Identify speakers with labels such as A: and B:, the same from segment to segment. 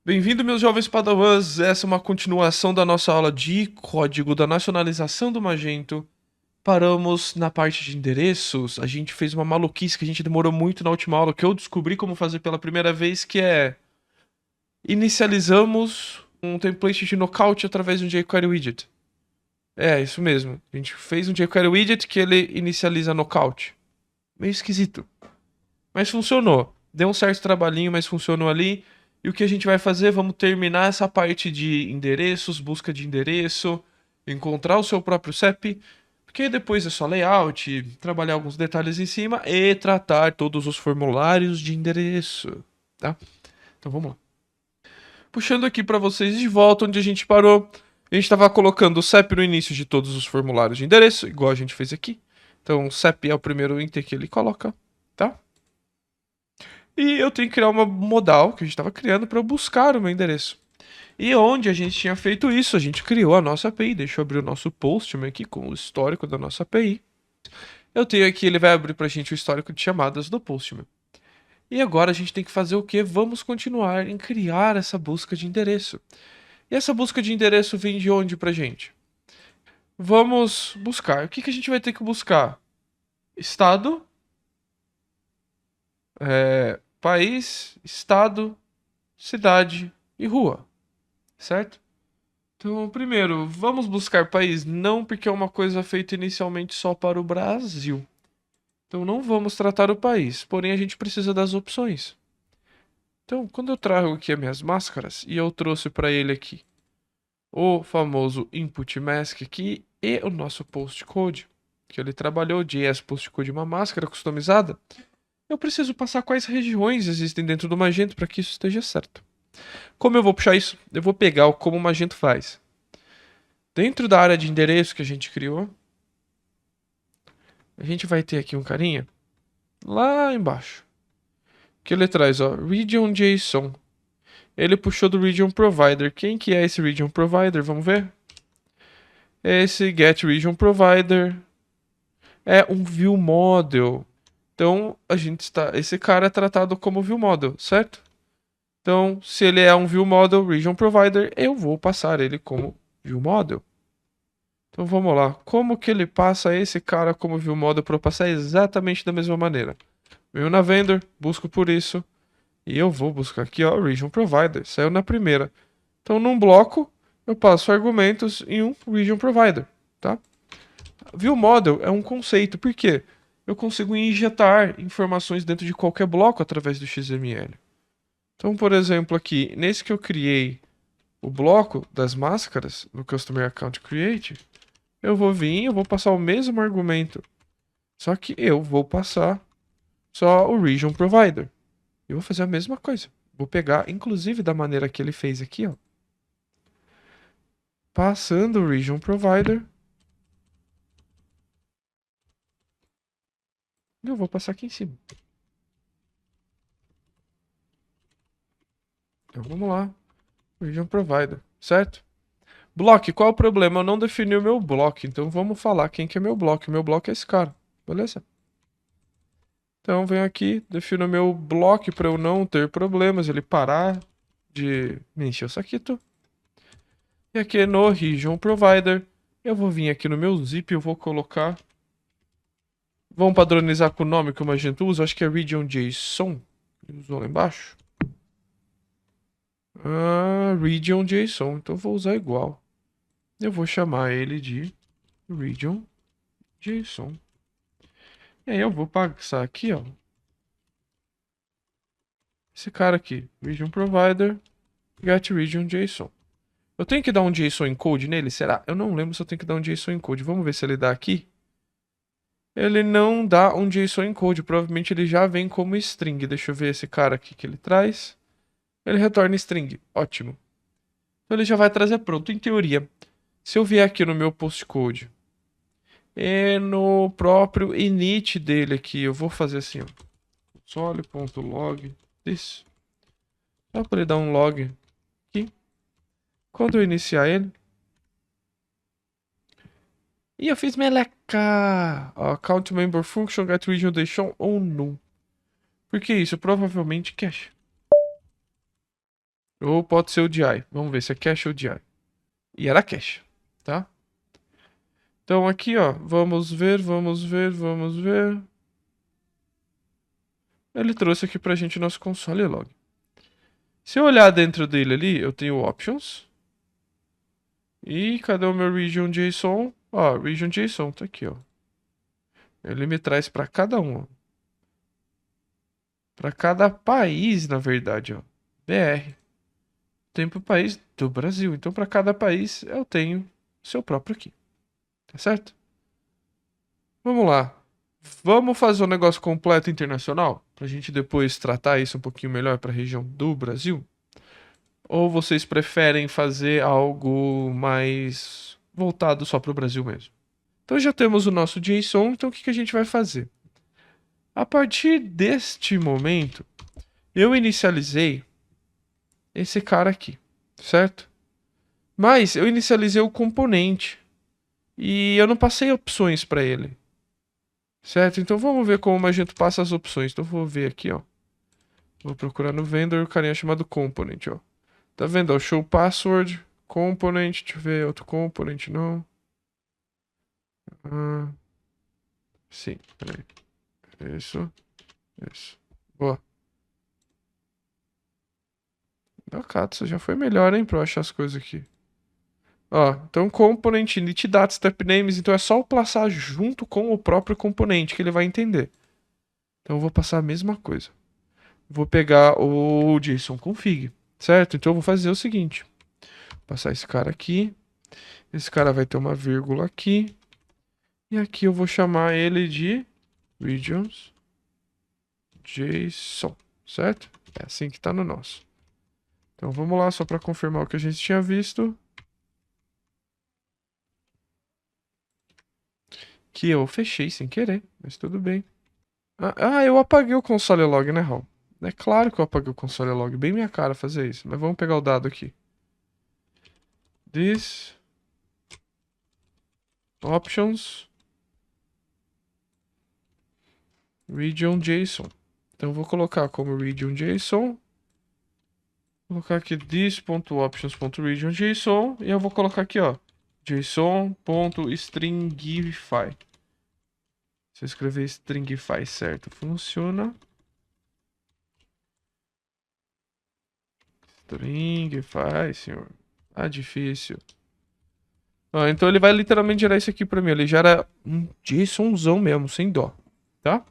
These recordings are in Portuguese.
A: Bem-vindo, meus jovens padawans. Essa é uma continuação da nossa aula de código da nacionalização do Magento. Paramos na parte de endereços. A gente fez uma maluquice que a gente demorou muito na última aula, que eu descobri como fazer pela primeira vez, que é inicializamos um template de knockout através de um jQuery widget. É, isso mesmo. A gente fez um jQuery widget que ele inicializa knockout. Meio esquisito. Mas funcionou. Deu um certo trabalhinho, mas funcionou ali. E o que a gente vai fazer? Vamos terminar essa parte de endereços, busca de endereço, encontrar o seu próprio CEP, porque depois é só layout, trabalhar alguns detalhes em cima e tratar todos os formulários de endereço, tá? Então vamos lá. Puxando aqui para vocês de volta onde a gente parou. A gente estava colocando o CEP no início de todos os formulários de endereço, igual a gente fez aqui. Então, o CEP é o primeiro enter que ele coloca, tá? E eu tenho que criar uma modal que a gente estava criando para buscar o meu endereço. E onde a gente tinha feito isso, a gente criou a nossa API. Deixa eu abrir o nosso Postman aqui com o histórico da nossa API. Eu tenho aqui, ele vai abrir para a gente o histórico de chamadas do Postman. E agora a gente tem que fazer o quê? Vamos continuar em criar essa busca de endereço. E essa busca de endereço vem de onde para a gente? Vamos buscar. O que a gente vai ter que buscar? Estado, país, estado, cidade e rua, certo? Então, primeiro, vamos buscar país não porque é uma coisa feita inicialmente só para o Brasil. Então, não vamos tratar o país, porém a gente precisa das opções. Então, quando eu trago aqui as minhas máscaras e eu trouxe para ele aqui o famoso input mask aqui e o nosso postcode, que ele trabalhou JS postcode uma máscara customizada, eu preciso passar quais regiões existem dentro do Magento para que isso esteja certo. Como eu vou puxar isso? Eu vou pegar o como o Magento faz. Dentro da área de endereço que a gente criou, a gente vai ter aqui um carinha lá embaixo, que ele traz, ó, region JSON. Ele puxou do region provider. Quem que é esse region provider? Vamos ver. Esse get region provider é um view model. Então, esse cara é tratado como view model, certo? Então, se ele é um view model region provider, eu vou passar ele como view model. Então vamos lá. Como que ele passa esse cara como view model para eu passar exatamente da mesma maneira? Venho na vendor, busco por isso. E eu vou buscar aqui, ó, region provider. Saiu na primeira. Então, num bloco, eu passo argumentos em um region provider, tá? View model é um conceito. Por quê? Eu consigo injetar informações dentro de qualquer bloco através do XML. Então, por exemplo, aqui, nesse que eu criei o bloco das máscaras no Customer Account Create, eu vou vir, eu vou passar o mesmo argumento. Só que eu vou passar só o region provider. Eu vou fazer a mesma coisa. Vou pegar, inclusive da maneira que ele fez aqui, ó. Passando o region provider. Eu vou passar aqui em cima. Então vamos lá. Region provider, certo? Block, qual é o problema? Eu não defini o meu bloco. Então vamos falar quem que é meu bloco. O meu bloco é esse cara. Beleza? Então venho aqui, defino o meu bloco para eu não ter problemas, ele parar de me encher o saquito. E aqui no Region Provider, eu vou vir aqui no meu zip, eu vou colocar. Vamos padronizar com o nome que o Magento usa, acho que é Region JSON. Ele usou lá embaixo. Region JSON, então eu vou usar igual. Eu vou chamar ele de Region JSON. E aí eu vou passar aqui, ó. Esse cara aqui, Region Provider, get Region JSON. Eu tenho que dar um JSON encode nele? Será? Eu não lembro se eu tenho que dar um JSON encode. Vamos ver se ele dá aqui. Ele não dá um JSON encode. Provavelmente ele já vem como string. Deixa eu ver esse cara aqui que ele traz. Ele retorna string. Ótimo. Então ele já vai trazer pronto. Em teoria, se eu vier aqui no meu postcode e no próprio init dele aqui, eu vou fazer assim, ó. Console.log. Isso. Só para ele dar um log aqui. Quando eu iniciar ele, e eu fiz meleca. Ó, count member function get region deixou ou null. Por que isso? Provavelmente cache. Ou pode ser o DI. Vamos ver se é cache ou DI. E era cache, tá? Então aqui, ó, vamos ver, vamos ver, vamos ver. Ele trouxe aqui pra gente o nosso console log. Se eu olhar dentro dele ali, eu tenho options. E cadê o meu region JSON? Ó, region JSON tá aqui, ó. Ele me traz pra cada um, ó. Pra cada país, na verdade, ó. BR. Tem pro país do Brasil. Então, pra cada país, eu tenho o seu próprio aqui. Tá certo? Vamos lá. Vamos fazer um negócio completo internacional? Pra gente depois tratar isso um pouquinho melhor pra região do Brasil? Ou vocês preferem fazer algo mais voltado só pro Brasil mesmo? Então já temos o nosso JSON, então o que que a gente vai fazer? A partir deste momento, eu inicializei esse cara aqui, certo? Mas eu inicializei o componente e eu não passei opções para ele, certo? Então vamos ver como a gente passa as opções. Então vou ver aqui, ó. Vou procurar no vendor o carinha chamado component, ó. Tá vendo? Ó, show password, component, deixa eu ver, outro component, não. Ah, sim, peraí. Isso, isso. Boa. Da Katsu já foi melhor, hein, pra eu achar as coisas aqui. Ó, então component init data step names, então é só eu passar junto com o próprio componente que ele vai entender. Então eu vou passar a mesma coisa. Vou pegar o JSON config, certo? Então eu vou fazer o seguinte. Vou passar esse cara aqui. Esse cara vai ter uma vírgula aqui. E aqui eu vou chamar ele de regions JSON, certo? É assim que tá no nosso. Então vamos lá, só para confirmar o que a gente tinha visto. Que eu fechei sem querer, mas tudo bem. Eu apaguei o console log, né, Raul? É claro que eu apaguei o console log. Bem minha cara fazer isso. Mas vamos pegar o dado aqui. This. Options. Region JSON. Então eu vou colocar como region JSON. Vou colocar aqui this.options.region JSON. E eu vou colocar aqui, ó. JSON.stringify. Se eu escrever stringify certo, funciona. Stringify, senhor. Ah, difícil. Então ele vai literalmente gerar isso aqui pra mim. Ele gera um JSONzão mesmo, sem dó. Tá?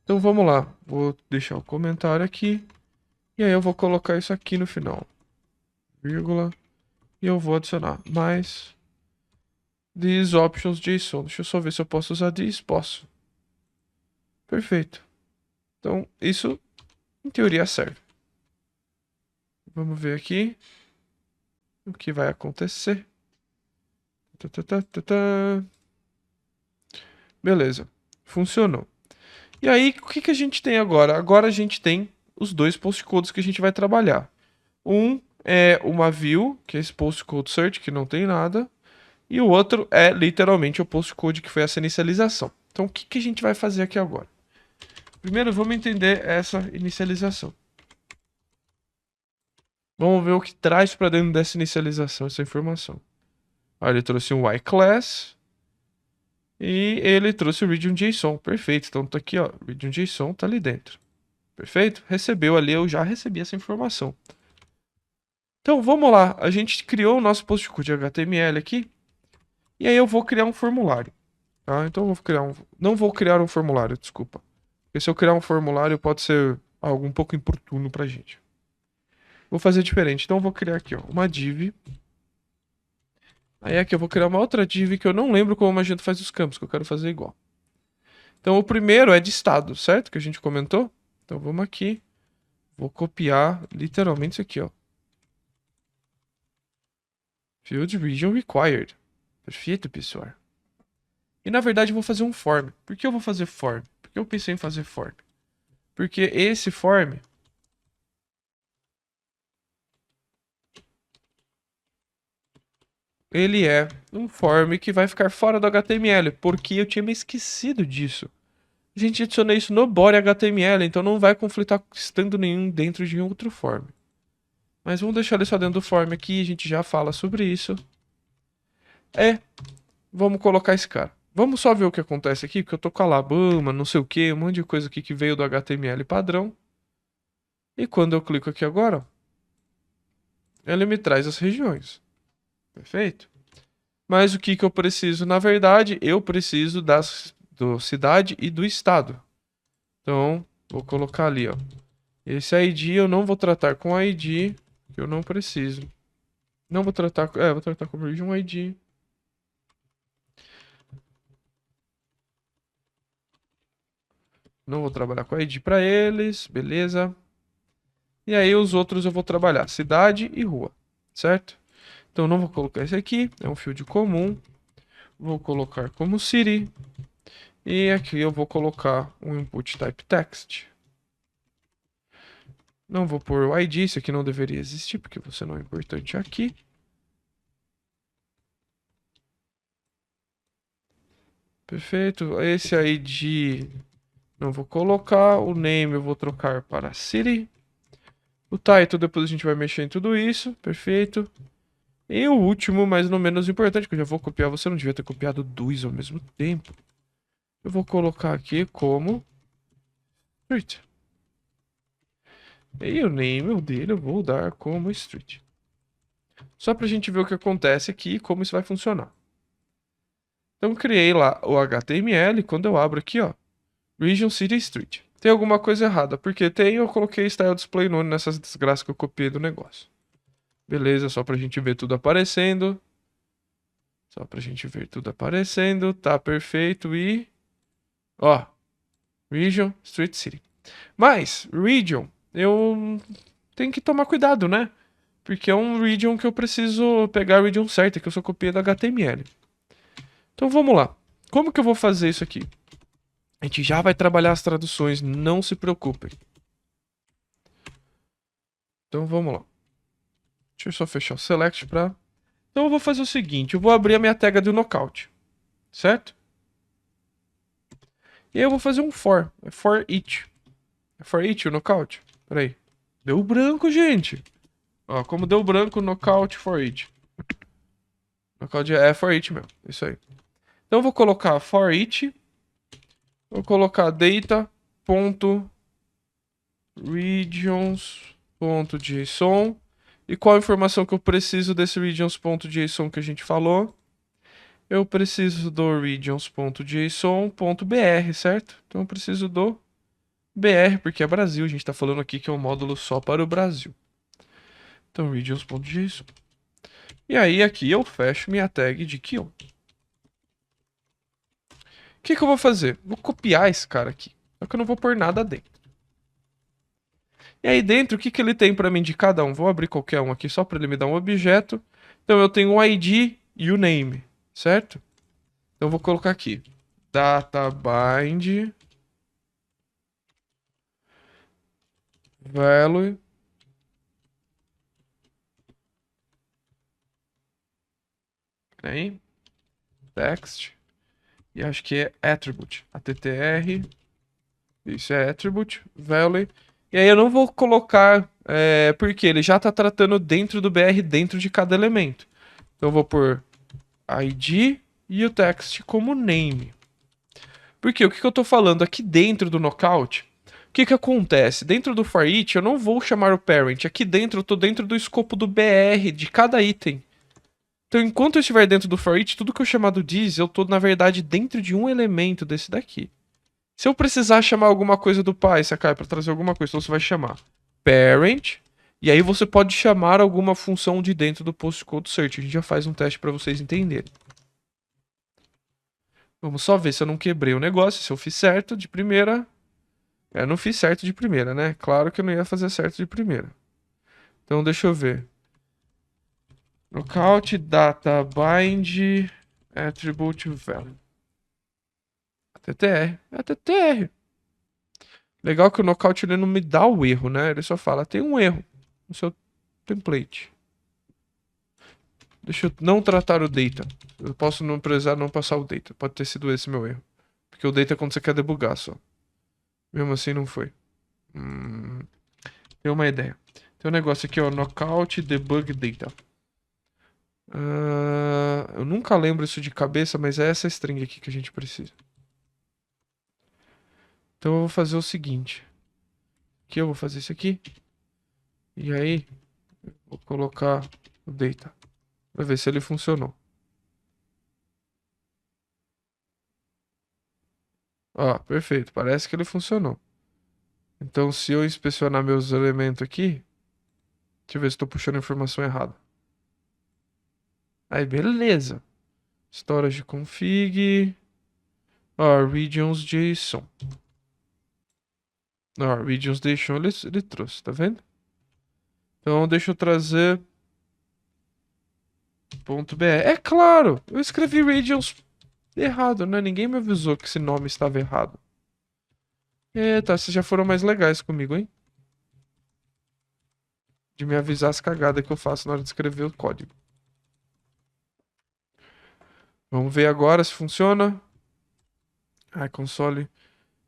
A: Então vamos lá. Vou deixar o comentário aqui. E aí eu vou colocar isso aqui no final. Vírgula. E eu vou adicionar mais these options JSON. Deixa eu só ver se eu posso usar this. Posso. Perfeito. Então isso, em teoria, serve. Vamos ver aqui o que vai acontecer. Beleza. Funcionou. E aí, o que que a gente tem agora? Agora a gente tem os dois postcodes que a gente vai trabalhar. Um é uma view, que é esse postcode search, que não tem nada. E o outro é literalmente o postcode, que foi essa inicialização. Então, o que que a gente vai fazer aqui agora? Primeiro, vamos entender essa inicialização. Vamos ver o que traz para dentro dessa inicialização, essa informação. Ele trouxe um yClass. E ele trouxe o region JSON. Perfeito. Então tá aqui, ó. Region JSON tá ali dentro. Perfeito? Recebeu ali, eu já recebi essa informação. Então vamos lá. A gente criou o nosso postcode HTML aqui. E aí eu vou criar um formulário. Tá? Então eu vou criar um. Não vou criar um formulário, desculpa. Porque se eu criar um formulário pode ser algo um pouco importuno pra gente. Vou fazer diferente. Então eu vou criar aqui, ó, uma div. Aí aqui eu vou criar uma outra div que eu não lembro como a gente faz os campos, que eu quero fazer igual. Então o primeiro é de estado, certo? Que a gente comentou. Então vamos aqui. Vou copiar literalmente isso aqui, ó. Field Region Required. Perfeito, pessoal. E na verdade eu vou fazer um form. Por que eu vou fazer form? Por que eu pensei em fazer form? Porque esse form ele é um form que vai ficar fora do HTML, porque eu tinha me esquecido disso. A gente adiciona isso no body HTML, então não vai conflitar com estando nenhum dentro de outro form. Mas vamos deixar ele só dentro do form aqui, a gente já fala sobre isso. Vamos colocar esse cara. Vamos só ver o que acontece aqui, porque eu tô com a Alabama, não sei o que, um monte de coisa aqui que veio do HTML padrão. E quando eu clico aqui agora, ele me traz as regiões. Perfeito? Mas o que que eu preciso? Na verdade, eu preciso do cidade e do estado. Então, vou colocar ali, ó. Esse ID eu não vou tratar com ID, que eu não preciso. Não vou tratar, vou tratar com region ID. Não vou trabalhar com ID para eles, beleza? E aí os outros eu vou trabalhar cidade e rua, certo? Então não vou colocar esse aqui, é um field comum. Vou colocar como city. E aqui eu vou colocar um input type text. Não vou pôr o ID, isso aqui não deveria existir, porque você não é importante aqui. Perfeito. Esse ID não vou colocar. O name eu vou trocar para city. O title depois a gente vai mexer em tudo isso. Perfeito. E o último, mas não menos importante, que eu já vou copiar. Você não devia ter copiado dois ao mesmo tempo. Eu vou colocar aqui como street. E o name dele eu vou dar como street. Só pra gente ver o que acontece aqui e como isso vai funcionar. Então criei lá o HTML, quando eu abro aqui, ó, Region City Street. Tem alguma coisa errada, porque eu coloquei Style Display None nessas desgraças que eu copiei do negócio. Beleza, só pra gente ver tudo aparecendo. Só pra gente ver tudo aparecendo, tá perfeito e... Ó, Region Street City. Mas, Region, eu tenho que tomar cuidado, né? Porque é um region que eu preciso pegar a region certa, que eu só copiei da HTML. Então vamos lá. Como que eu vou fazer isso aqui? A gente já vai trabalhar as traduções, não se preocupem. Então vamos lá. Deixa eu só fechar o select para... Então eu vou fazer o seguinte, eu vou abrir a minha tag do knockout, certo? E aí eu vou fazer um for, é for each. É for each o knockout? Peraí. Deu branco, gente. Ó, como deu branco, knockout for each. Knockout é for each mesmo, isso aí. Então eu vou colocar for each. Vou colocar data.regions.json. E qual a informação que eu preciso desse regions.json que a gente falou? Eu preciso do regions.json.br, certo? Então eu preciso do BR, porque é Brasil. A gente está falando aqui que é um módulo só para o Brasil. Então regions.json. E aí aqui eu fecho minha tag de Kion. O que eu vou fazer? Vou copiar esse cara aqui. Só que eu não vou pôr nada dentro. E aí dentro, o que ele tem para mim de cada um? Vou abrir qualquer um aqui só para ele me dar um objeto. Então eu tenho o ID e o name, certo? Então eu vou colocar aqui. Databind value aí, text e acho que é attribute, attr, isso é attribute, value. E aí eu não vou colocar, porque ele já está tratando dentro do BR, dentro de cada elemento. Então eu vou pôr ID e o text como name. Porque o que eu estou falando aqui dentro do knockout, o que acontece? Dentro do for each eu não vou chamar o parent, aqui dentro eu estou dentro do escopo do BR de cada item. Então enquanto eu estiver dentro do for each, tudo que eu chamar do this, eu estou na verdade dentro de um elemento desse daqui. Se eu precisar chamar alguma coisa do pai, Sakai, para trazer alguma coisa, então você vai chamar parent, e aí você pode chamar alguma função de dentro do postcode search. A gente já faz um teste para vocês entenderem. Vamos só ver se eu não quebrei o negócio, se eu fiz certo de primeira. Eu não fiz certo de primeira, né? Claro que eu não ia fazer certo de primeira. Então deixa eu ver. Knockout, data, bind, attribute, value. ATTR. ATTR. Legal que o knockout ele não me dá o erro, né? Ele só fala, tem um erro no seu template. Deixa eu não tratar o data. Eu posso não precisar não passar o data. Pode ter sido esse meu erro. Porque o data é quando você quer debugar só. Mesmo assim não foi. Tem uma ideia. Tem um negócio aqui, ó, knockout debug data. Eu nunca lembro isso de cabeça, mas é essa string aqui que a gente precisa. Então eu vou fazer o seguinte. Aqui eu vou fazer isso aqui. E aí, vou colocar o data. Pra ver se ele funcionou. Ó, perfeito. Parece que ele funcionou. Então, se eu inspecionar meus elementos aqui... Deixa eu ver se estou puxando a informação errada. Aí, beleza. Storage config. Ó, regions JSON. Ó, regions JSON ele trouxe, tá vendo? Então, deixa eu trazer... .br. É claro, eu escrevi regions errado, né? Ninguém me avisou que esse nome estava errado. Eita, vocês já foram mais legais comigo, hein? De me avisar as cagadas que eu faço na hora de escrever o código. Vamos ver agora se funciona. Ai, console.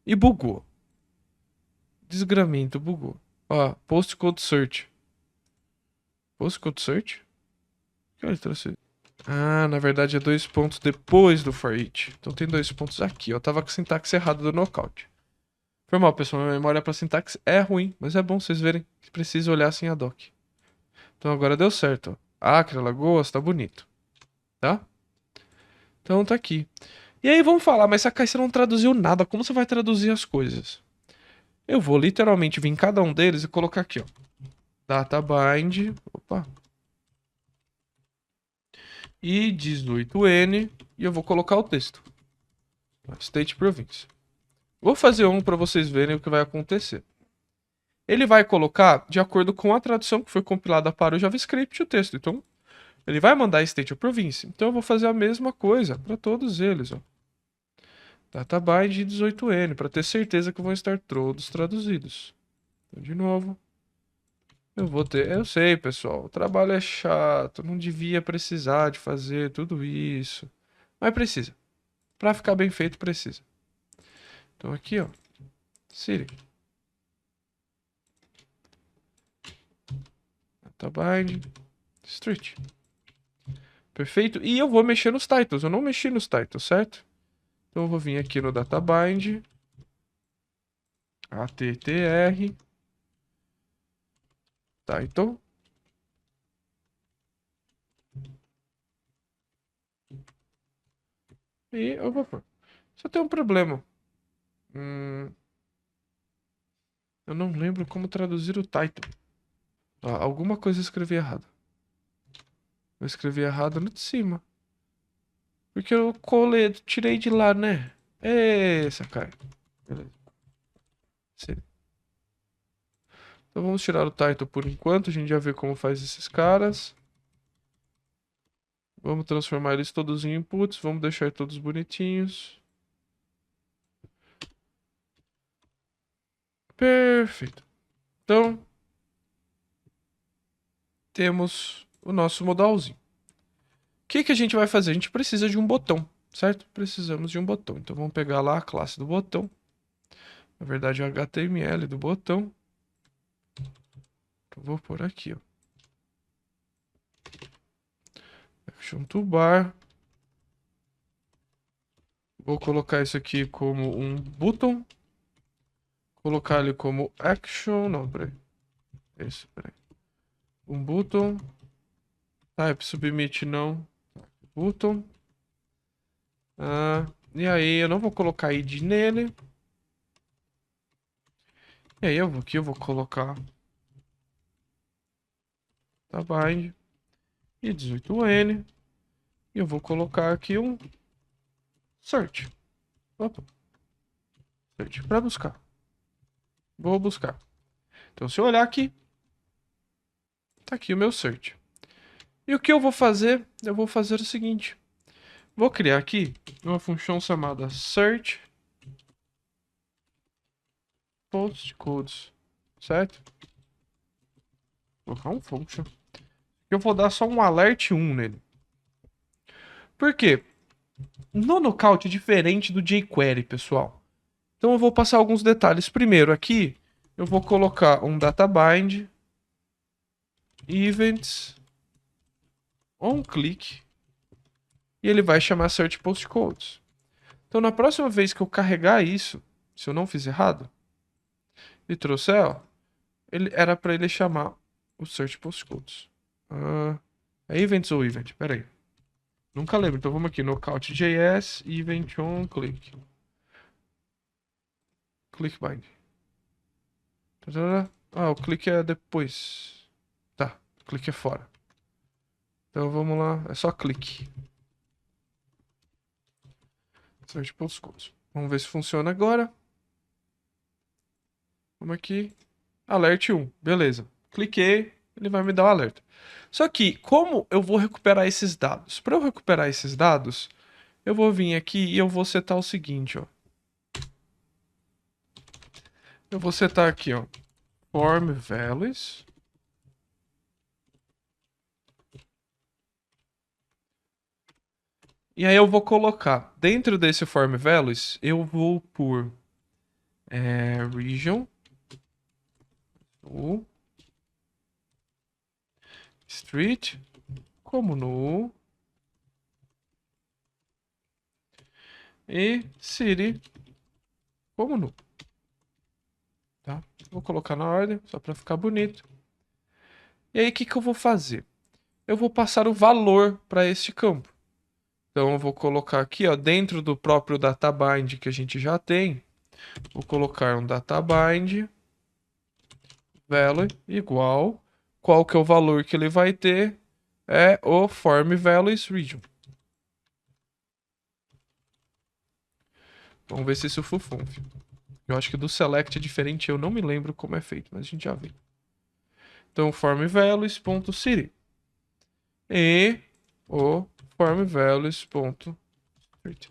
A: E bugou. Desgramento, bugou. Ó, postcode search. Postcode search? O que ele trouxe? Ah, na verdade é 2 pontos depois do for each. Então tem 2 pontos aqui, ó. Tava com a sintaxe errada do knockout. Foi mal, pessoal. Minha memória pra sintaxe é ruim, mas é bom vocês verem que precisa olhar sem a doc. Então agora deu certo, ó. Acre, Alagoas, tá bonito. Tá? Então tá aqui. E aí vamos falar, mas Sakai, você não traduziu nada. Como você vai traduzir as coisas? Eu vou literalmente vir em cada um deles e colocar aqui, ó. Data bind. Opa. E 18N. E eu vou colocar o texto. State Province. Vou fazer um para vocês verem o que vai acontecer. Ele vai colocar de acordo com a tradução que foi compilada para o JavaScript o texto. Então, ele vai mandar State of Province. Então, eu vou fazer a mesma coisa para todos eles, ó. Data bind 18N, para ter certeza que vão estar todos traduzidos. Então, de novo, eu vou ter... Eu sei, pessoal, o trabalho é chato, não devia precisar de fazer tudo isso. Mas precisa. Para ficar bem feito, precisa. Então, aqui, ó. City. Data bind street. Perfeito? E eu vou mexer nos titles. Eu não mexi nos titles, certo? Então eu vou vir aqui no databind. attr. Title. E eu vou pôr. Só tem um problema. Eu não lembro como traduzir o title. Alguma coisa eu escrevi errado. Eu escrevi errado no de cima. Porque eu colei, tirei de lá, né? Sakai. Beleza. Sim. Então vamos tirar o title por enquanto. A gente já vê como faz esses caras. Vamos transformar eles todos em inputs. Vamos deixar todos bonitinhos. Perfeito. Então, temos o nosso modalzinho. O que a gente vai fazer? A gente precisa de um botão, certo? Precisamos de um botão. Então, vamos pegar lá a classe do botão. Na verdade, é o HTML do botão. Então, vou por aqui, ó. Action toolbar. Vou colocar isso aqui como um button. Colocar ele como action. Não, peraí. Isso, peraí. Um button. Type submit não. Button. E aí eu não vou colocar id nele. E aí eu vou colocar bind e 18N. E eu vou colocar aqui um search. Opa. Search para buscar. Vou buscar. Então se eu olhar aqui, tá aqui o meu search. E o que eu vou fazer? Eu vou fazer o seguinte. Vou criar aqui uma função chamada search postcodes, certo? Vou colocar um function. Eu vou dar só um alert 1 nele. Por quê? No Knockout é diferente do jQuery, pessoal. Então eu vou passar alguns detalhes. Primeiro aqui, eu vou colocar um data bind events on click e ele vai chamar search postcodes. Então, na próxima vez que eu carregar isso, se eu não fiz errado, e trouxer, ó, era para ele chamar o search postcodes. É events ou event? Pera aí. Nunca lembro. Então vamos aqui no count.js, event on click. Click bind. Ah, o clique é depois. Tá, o clique é fora. Então vamos lá, é só clique. Search postcodes. Vamos ver se funciona agora. Vamos aqui. Alert 1. Beleza. Cliquei, ele vai me dar o alerta. Só que, como eu vou recuperar esses dados? Para eu recuperar esses dados, eu vou vir aqui e eu vou setar o seguinte, ó. Eu vou setar aqui, ó. Form values. E aí eu vou colocar, dentro desse form values, eu vou por region, null, street, como null, e city, como null. Tá? Vou colocar na ordem, só para ficar bonito. E aí, o que eu vou fazer? Eu vou passar o valor para este campo. Então, eu vou colocar aqui, ó, dentro do próprio databind que a gente já tem, vou colocar um databind value igual, qual que é o valor que ele vai ter? É o form values region. Vamos ver se isso funfa. Eu acho que do select é diferente, eu não me lembro como é feito, mas a gente já vê. Então, form values.city e o form values.street.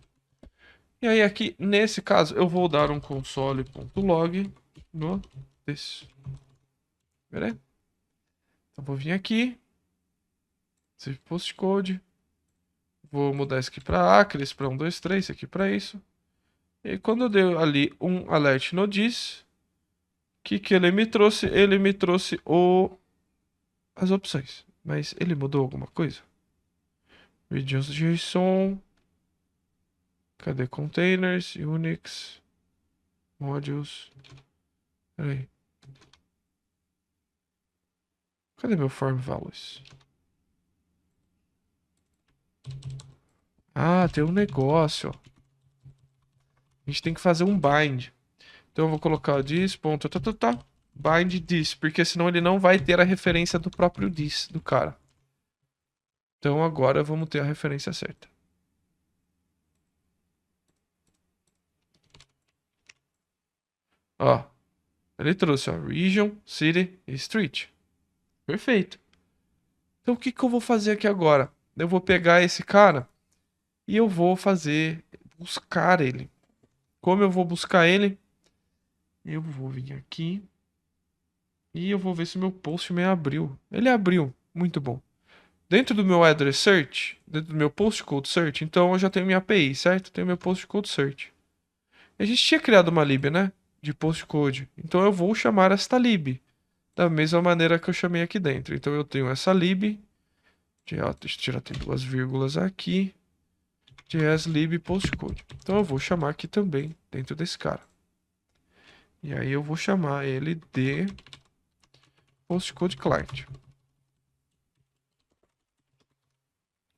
A: E aí aqui, nesse caso, eu vou dar um console.log no this. Beleza? Então vou vir aqui, save postcode, vou mudar isso aqui para acres, para 1, 2, 3, isso aqui para isso. E quando eu dei ali um alert no this, o que ele me trouxe? Ele me trouxe as opções. Mas ele mudou alguma coisa? Regions.json. Cadê containers, Unix, modules? Pera aí. Cadê meu form values? Ah, tem um negócio, ó. A gente tem que fazer um bind. Então eu vou colocar this, ponto, bind this, porque senão ele não vai ter a referência do próprio this do cara. Então agora vamos ter a referência certa. Ó, ele trouxe, ó, region, city e street. Perfeito. Então o que eu vou fazer aqui agora? Eu vou pegar esse cara e eu vou buscar ele. Como eu vou buscar ele? Eu vou vir aqui e eu vou ver se o meu post me abriu. Ele abriu, muito bom. Dentro do meu address search, dentro do meu postcode search, então eu já tenho minha API, certo? Tenho meu postcode search. A gente tinha criado uma lib, né? De postcode. Então eu vou chamar esta lib da mesma maneira que eu chamei aqui dentro. Então eu tenho essa lib. Deixa eu tirar, tem 2 vírgulas aqui. JSLib postcode. Então eu vou chamar aqui também dentro desse cara. E aí eu vou chamar ele de postcode client.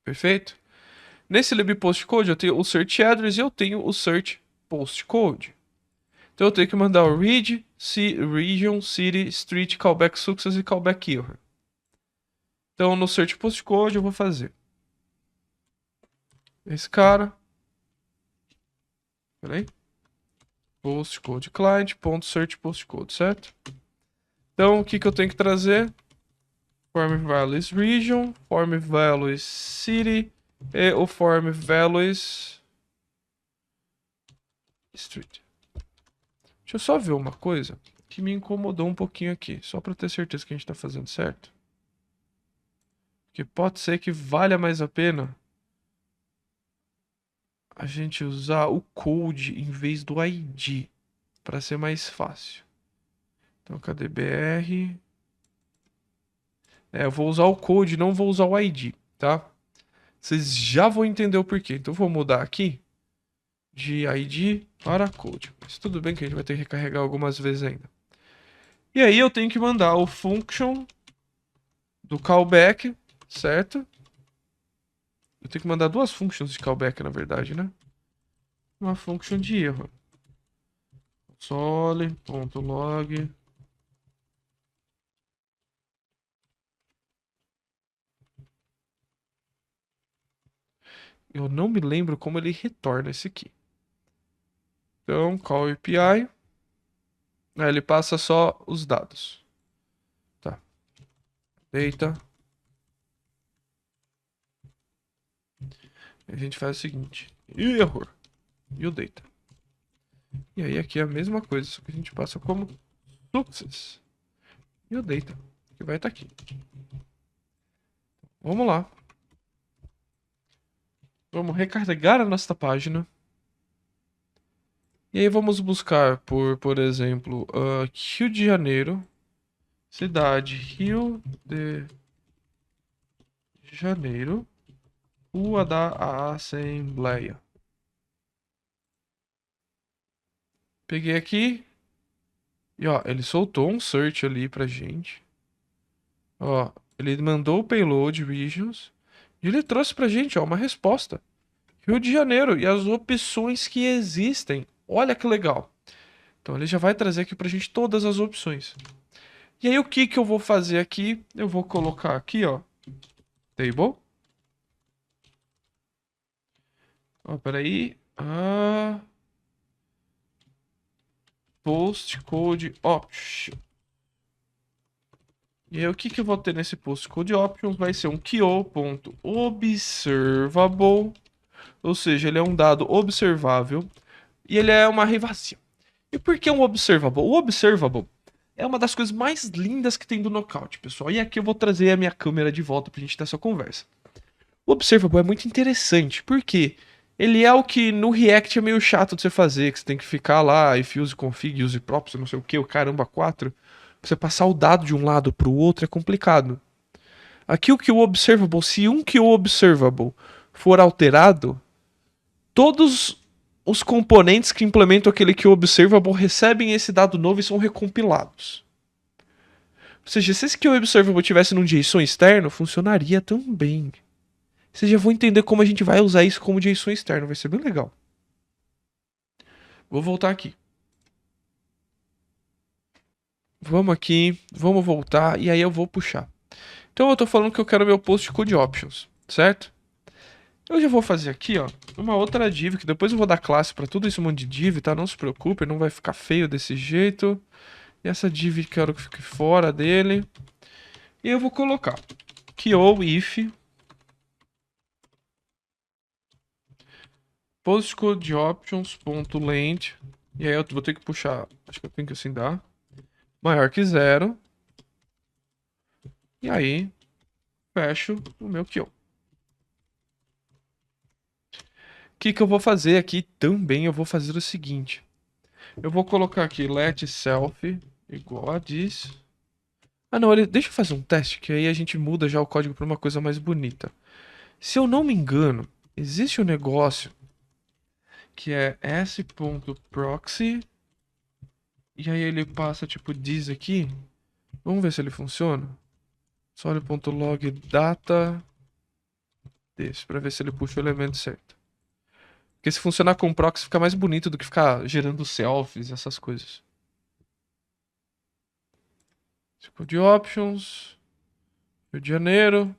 A: Perfeito? Nesse lib postcode eu tenho o search address e eu tenho o search postcode. Então eu tenho que mandar o read, region, city, street, callback success e callback error. Então no search postcode eu vou fazer esse cara. Peraí. Postcode client, ponto search postcode, certo? Então o que eu tenho que trazer? Form values region, form values city e o form values street. Deixa eu só ver uma coisa que me incomodou um pouquinho aqui, só para ter certeza que a gente está fazendo certo. Porque pode ser que valha mais a pena a gente usar o code em vez do ID, para ser mais fácil. Então, cadê BR? Eu vou usar o code, não vou usar o ID, tá? Vocês já vão entender o porquê. Então eu vou mudar aqui de ID para code. Mas tudo bem que a gente vai ter que recarregar algumas vezes ainda. E aí eu tenho que mandar o function do callback, certo? Eu tenho que mandar duas functions de callback, na verdade, né? Uma function de erro. Console.log. Eu não me lembro como ele retorna esse aqui. Então, call API. Aí ele passa só os dados. Tá. Data. A gente faz o seguinte. Error. E o data. E aí aqui é a mesma coisa, só que a gente passa como success. E o data, que vai estar aqui. Vamos lá. Vamos recarregar a nossa página. E aí vamos buscar por exemplo, Rio de Janeiro. Cidade, Rio de Janeiro. Rua da Assembleia. Peguei aqui. E ó, ele soltou um search ali pra gente. Ó, ele mandou o payload regions. E ele trouxe pra gente, ó, uma resposta. Rio de Janeiro e as opções que existem. Olha que legal. Então ele já vai trazer aqui pra gente todas as opções. E aí o que que eu vou fazer aqui? Eu vou colocar aqui, ó, table. Ó, peraí. Post code option. E aí o que que eu vou ter nesse post code options? Vai ser um kio.observable. Ou seja, ele é um dado observável. E ele é uma array vazia. E por que um observable? O observable é uma das coisas mais lindas que tem do Knockout, pessoal. E aqui eu vou trazer a minha câmera de volta pra gente ter essa conversa. O observable é muito interessante, porque ele é o que no React é meio chato de você fazer, que você tem que ficar lá, if use config, use props, não sei o que, o caramba 4. Pra você passar o dado de um lado pro outro é complicado. Aqui o que o observable, se um que o observable for alterado, todos os componentes que implementam aquele que o observable recebem esse dado novo e são recompilados. Ou seja, se esse que o observable tivesse num JSON externo, funcionaria também. Vocês já vão entender como a gente vai usar isso como JSON externo, vai ser bem legal. Vou voltar aqui. Vamos aqui, vamos voltar e aí eu vou puxar. Então eu tô falando que eu quero meu post code options, certo? Eu já vou fazer aqui, ó, uma outra div, que depois eu vou dar classe pra tudo esse monte de div, tá? Não se preocupe, não vai ficar feio desse jeito. E essa div quero que fique fora dele. E eu vou colocar que ou if postcodeoptions.length. E aí eu vou ter que puxar, acho que eu tenho que assim dar, maior que 0. E aí fecho o meu kill. O que que eu vou fazer aqui também? Eu vou fazer o seguinte. Eu vou colocar aqui let self igual a this. Ah não, deixa eu fazer um teste, que aí a gente muda já o código para uma coisa mais bonita. Se eu não me engano, existe um negócio que é s.proxy. E aí ele passa tipo this aqui. Vamos ver se ele funciona. Sole.log data desse, para ver se ele puxa o elemento certo. Porque se funcionar com proxy fica mais bonito do que ficar gerando selfies e essas coisas. Tipo de options. Rio de Janeiro.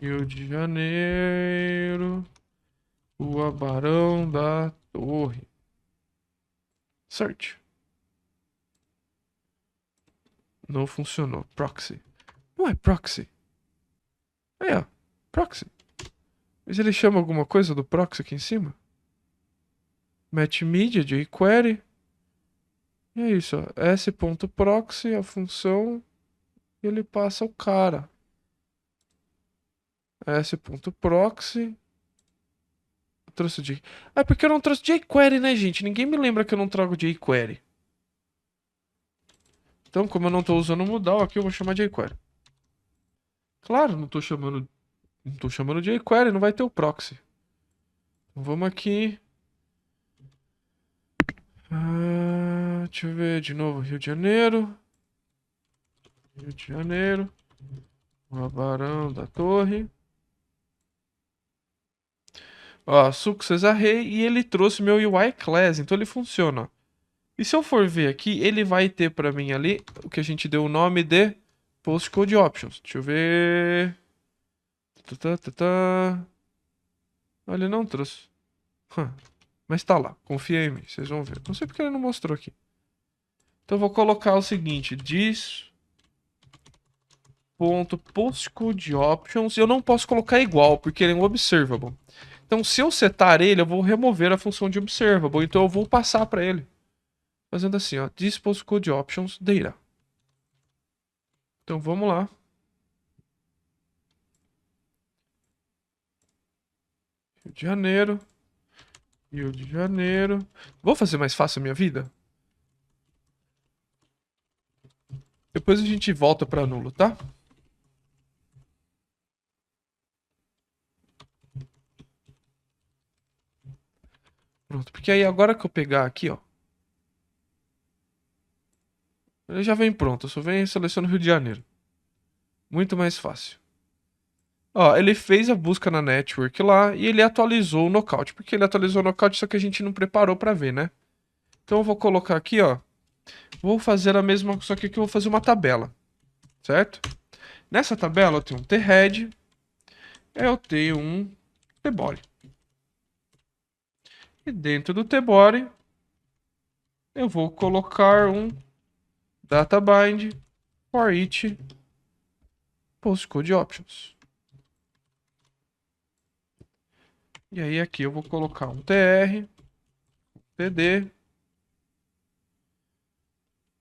A: Rio de Janeiro. Rua Barão da Torre. Search. Não funcionou. Proxy. Não é proxy. É, proxy. Mas ele chama alguma coisa do proxy aqui em cima? Match media, jQuery. E é isso, ó. S.proxy, a função. E ele passa o cara. S.proxy. Trouxe J. Ah, porque eu não trouxe jQuery, né, gente? Ninguém me lembra que eu não trago jQuery. Então, como eu não tô usando o Moodle aqui, eu vou chamar jQuery. Claro, não tô chamando de jQuery, não vai ter o proxy. Então vamos aqui. Deixa eu ver de novo. Rio de Janeiro. Rio de Janeiro. Barão da Torre. Ó, Success Array. E ele trouxe meu UI Class. Então ele funciona, ó. E se eu for ver aqui, ele vai ter pra mim ali o que a gente deu o nome de Postcode Options. Deixa eu ver. Olha, ele não trouxe. Mas tá lá, confia em mim, vocês vão ver. Não sei porque ele não mostrou aqui. Então eu vou colocar o seguinte: dis.postcodeOptions. Eu não posso colocar igual, porque ele é um observable. Então, se eu setar ele, eu vou remover a função de observable. Então eu vou passar para ele. Fazendo assim, ó, dis.postcodeOptions data. Então vamos lá. Rio de Janeiro. Rio de Janeiro. Vou fazer mais fácil a minha vida? Depois a gente volta para nulo, tá? Pronto, porque aí agora que eu pegar aqui, ó, ele já vem pronto. Eu só venho e seleciono Rio de Janeiro. Muito mais fácil. Ó, ele fez a busca na network lá e ele atualizou o Knockout. Porque ele atualizou o Knockout, só que a gente não preparou pra ver, né? Então eu vou colocar aqui, ó. Vou fazer a mesma, só que aqui eu vou fazer uma tabela. Certo? Nessa tabela eu tenho um T-Head. Eu tenho um T-Body. E dentro do T-Body eu vou colocar um DataBind for each postcode options. E aí aqui eu vou colocar um TR, TD.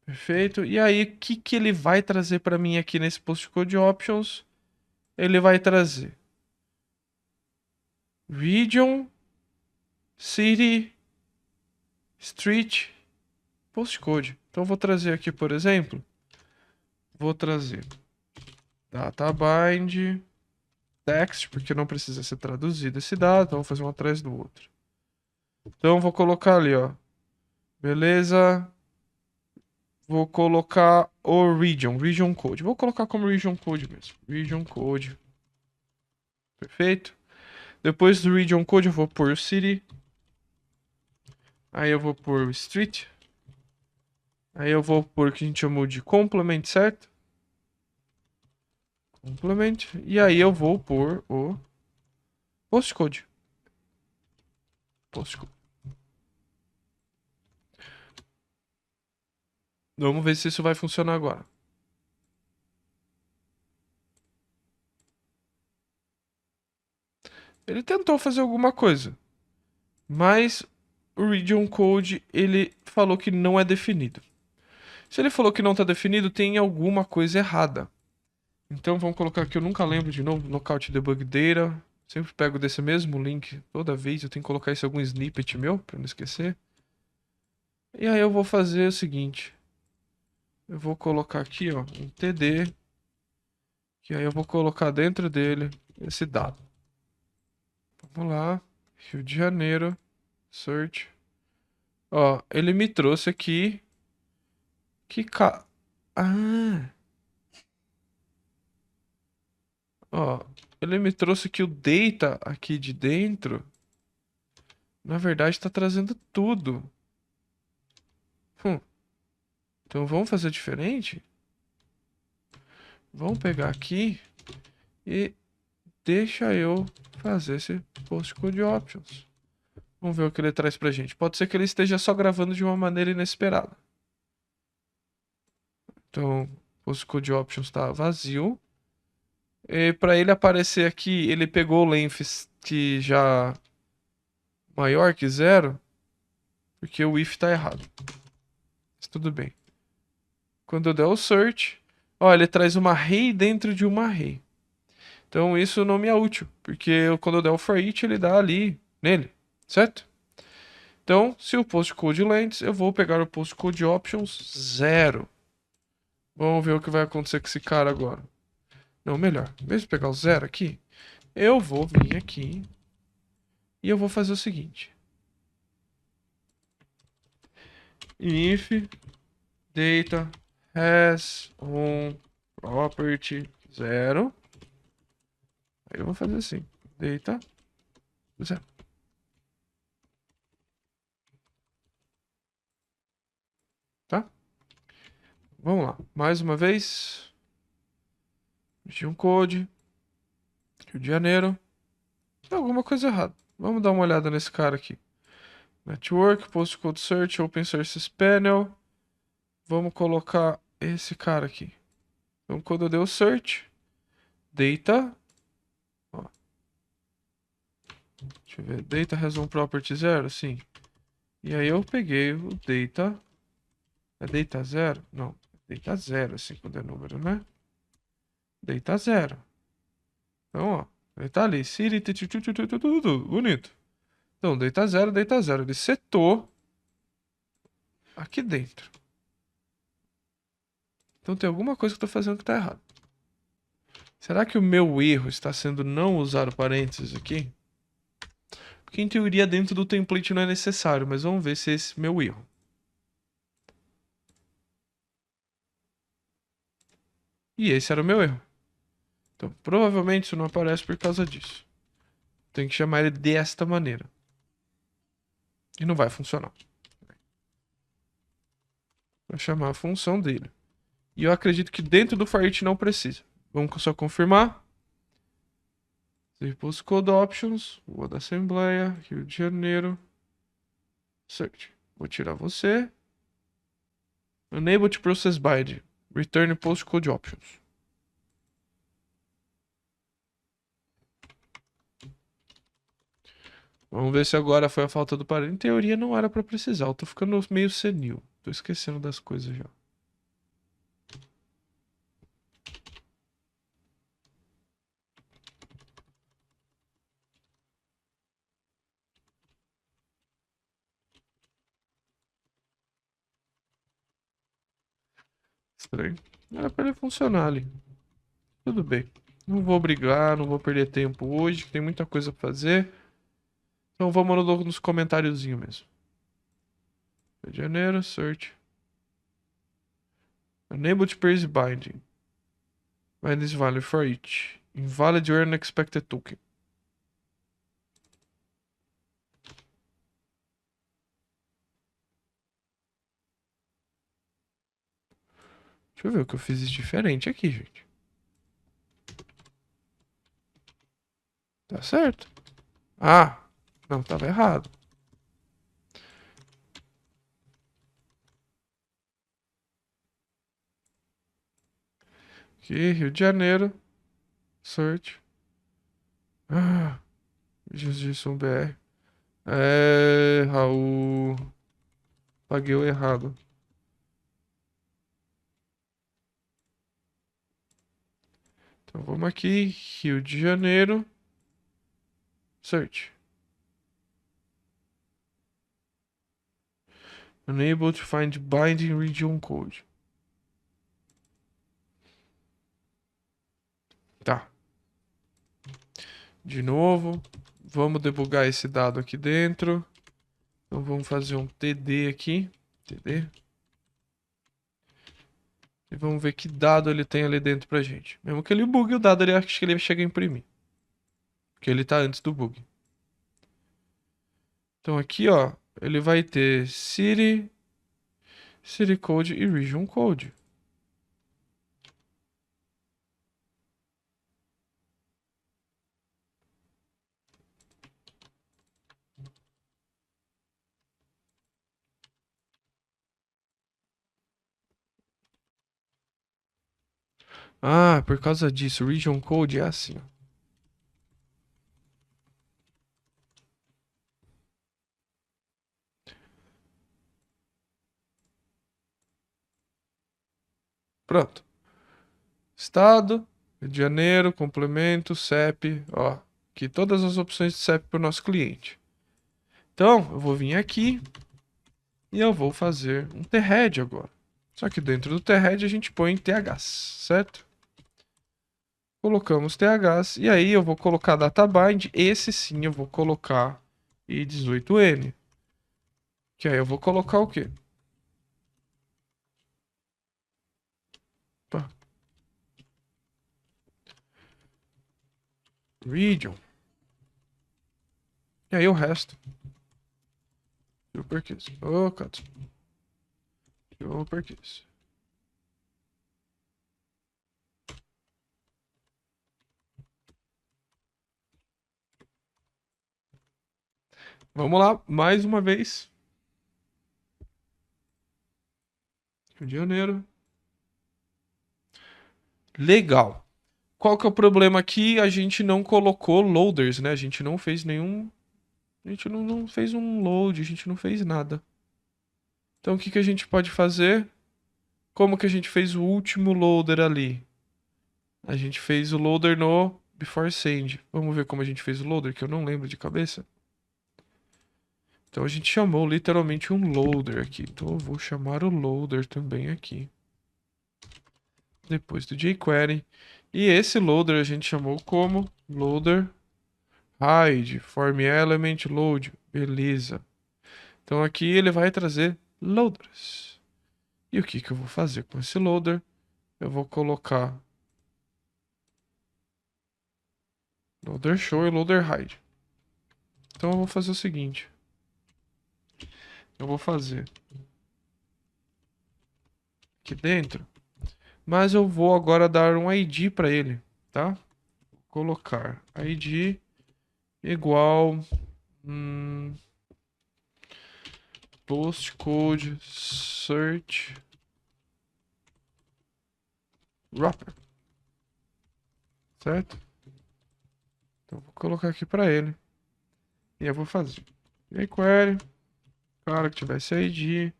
A: Perfeito. E aí o que ele vai trazer para mim aqui nesse postcode options? Ele vai trazer region, city, street, postcode. Então eu vou trazer aqui, por exemplo, vou trazer DataBind text, porque não precisa ser traduzido esse dado, então vou fazer um atrás do outro. Então vou colocar ali, ó. Beleza? Vou colocar o region code. Vou colocar como region code mesmo. Region code. Perfeito? Depois do region code eu vou pôr o city. Aí eu vou pôr o street. Aí eu vou pôr o que a gente chamou de complement, certo? Complement. E aí eu vou pôr o postcode. Postcode. Vamos ver se isso vai funcionar agora. Ele tentou fazer alguma coisa, mas o region code ele falou que não é definido. Se ele falou que não está definido, tem alguma coisa errada. Então vamos colocar aqui, eu nunca lembro de novo, Knockout Debug Data. Sempre pego desse mesmo link toda vez, eu tenho que colocar isso em algum snippet meu, para não esquecer. E aí eu vou fazer o seguinte. Eu vou colocar aqui, ó, um TD. Que aí eu vou colocar dentro dele esse dado. Vamos lá. Rio de Janeiro. Search. Ó, ele me trouxe aqui. Ah! Ó, ele me trouxe que o data aqui de dentro, na verdade, tá trazendo tudo. Hum, então vamos fazer diferente? Vamos pegar aqui e deixa eu fazer esse postcode options. Vamos ver o que ele traz pra gente. Pode ser que ele esteja só gravando de uma maneira inesperada. Então, o postcode options tá vazio. E para ele aparecer aqui, ele pegou o length que já maior que zero, porque o if tá errado. Mas tudo bem. Quando eu der o search, ó, ele traz uma array dentro de uma array. Então isso não me é útil, porque quando eu der o for each, ele dá ali nele, certo? Então, se o postcode length, eu vou pegar o postcode options 0. Vamos ver o que vai acontecer com esse cara agora. Não, melhor. Em vez de pegar o 0 aqui, eu vou vir aqui e eu vou fazer o seguinte. If data has on property 0. Aí eu vou fazer assim. Data 0. Tá? Vamos lá. Mais uma vez. Region code. Rio de Janeiro. Tem alguma coisa errada. Vamos dar uma olhada nesse cara aqui. Network, postcode search, open sources panel. Vamos colocar esse cara aqui. Então, quando eu der o search, data. Ó. Deixa eu ver. Data has one property 0? Sim. E aí eu peguei o data. É data 0? Não. Data 0, assim, quando é número, né? Data 0. Então, ó. Ele tá ali. Siri, bonito. Então, data 0, data 0. Ele setou aqui dentro. Então tem alguma coisa que eu tô fazendo que tá errado. Será que o meu erro está sendo não usar o parênteses aqui? Porque em teoria dentro do template não é necessário, mas vamos ver se é esse meu erro. E esse era o meu erro. Então provavelmente isso não aparece por causa disso. Tem que chamar ele desta maneira. E não vai funcionar. Vai chamar a função dele. E eu acredito que dentro do Firet não precisa. Vamos só confirmar. Save postcode options. Vou da Assembleia. Rio de Janeiro. Search. Vou tirar você. Unable to process bind. Return postcode options. Vamos ver se agora foi a falta do parênteses. Em teoria não era pra precisar. Eu tô ficando meio senil. Tô esquecendo das coisas já. Estranho. Era pra ele funcionar ali. Tudo bem. Não vou brigar, não vou perder tempo hoje, que tem muita coisa pra fazer. Então vamos nos comentáriozinhos mesmo. Rio de Janeiro, search. Unable to praise binding. Bind is value for each. Invalid or unexpected token. Deixa eu ver o que eu fiz de diferente aqui, gente. Tá certo. Ah, não, tava errado. Aqui, Rio de Janeiro. Search. Ah, Justiça BR. É, Raul. Paguei o errado. Então vamos aqui, Rio de Janeiro. Search. Unable to find binding region code. Tá. De novo. Vamos debugar esse dado aqui dentro. Então vamos fazer um TD aqui. TD. E vamos ver que dado ele tem ali dentro pra gente. Mesmo que ele bugue o dado, ele acho que ele chega a imprimir. Porque ele tá antes do bug. Então aqui, ó, ele vai ter City Code e Region Code. Ah, por causa disso, Region Code é assim, ó. Pronto. Estado, Rio de Janeiro, complemento, CEP, ó. Aqui todas as opções de CEP para o nosso cliente. Então, eu vou vir aqui e eu vou fazer um THEAD agora. Só que dentro do THEAD a gente põe TH, certo? Colocamos THs. E aí eu vou colocar databind. Esse sim eu vou colocar i18n. Que aí eu vou colocar o quê? Opa. Region. E aí o resto. Uppercase. Oh, cut. Uppercase. Vamos lá, mais uma vez. Rio de Janeiro. Legal. Qual que é o problema aqui? A gente não colocou loaders, né? A gente não fez nenhum... A gente não fez um load, a gente não fez nada. Então o que que a gente pode fazer? Como que a gente fez o último loader ali? A gente fez o loader no before send. Vamos ver como a gente fez o loader, que eu não lembro de cabeça. Então a gente chamou literalmente um loader aqui. Então eu vou chamar o loader também aqui. Depois do jQuery. E esse loader a gente chamou como loader hide form element load. Beleza. Então aqui ele vai trazer loaders. E o que que eu vou fazer com esse loader? Eu vou colocar loader show e loader hide. Então eu vou fazer o seguinte. Eu vou fazer aqui dentro, mas eu vou agora dar um ID para ele, tá? Vou colocar ID igual postcode search wrapper, certo? Então vou colocar aqui para ele e eu vou fazer jQuery, cara que tivesse ID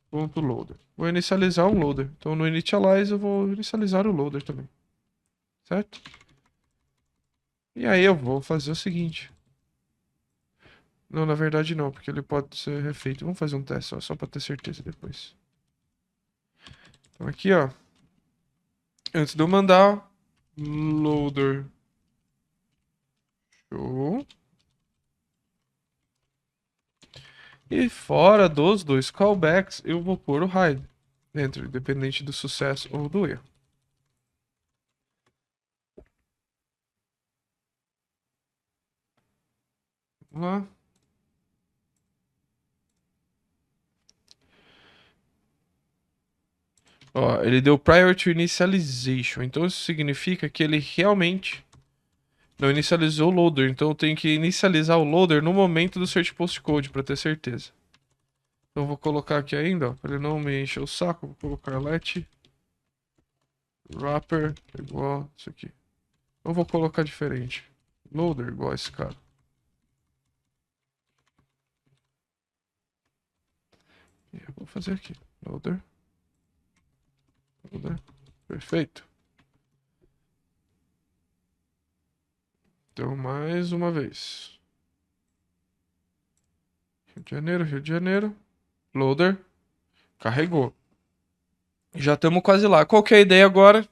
A: ponto loader. Vou inicializar um loader. Então no initialize eu vou inicializar o loader também, certo? E aí eu vou fazer o seguinte. Não, na verdade não, porque ele pode ser refeito. Vamos fazer um teste só pra ter certeza depois. Então aqui, ó. Antes de eu mandar, loader show. E fora dos dois callbacks, eu vou pôr o hide dentro, independente do sucesso ou do erro. Vamos lá. Ó, ele deu prior to initialization. Então isso significa que ele realmente não inicializou o loader. Então eu tenho que inicializar o loader no momento do search postcode para ter certeza. Então eu vou colocar aqui ainda, ó, para ele não me encher o saco, vou colocar let wrapper igual isso aqui. Eu vou colocar diferente. Loader igual esse cara. E eu vou fazer aqui. Loader. Loader. Perfeito. Então, mais uma vez. Rio de Janeiro, Rio de Janeiro. Loader. Carregou. Já estamos quase lá. Qual que é a ideia agora?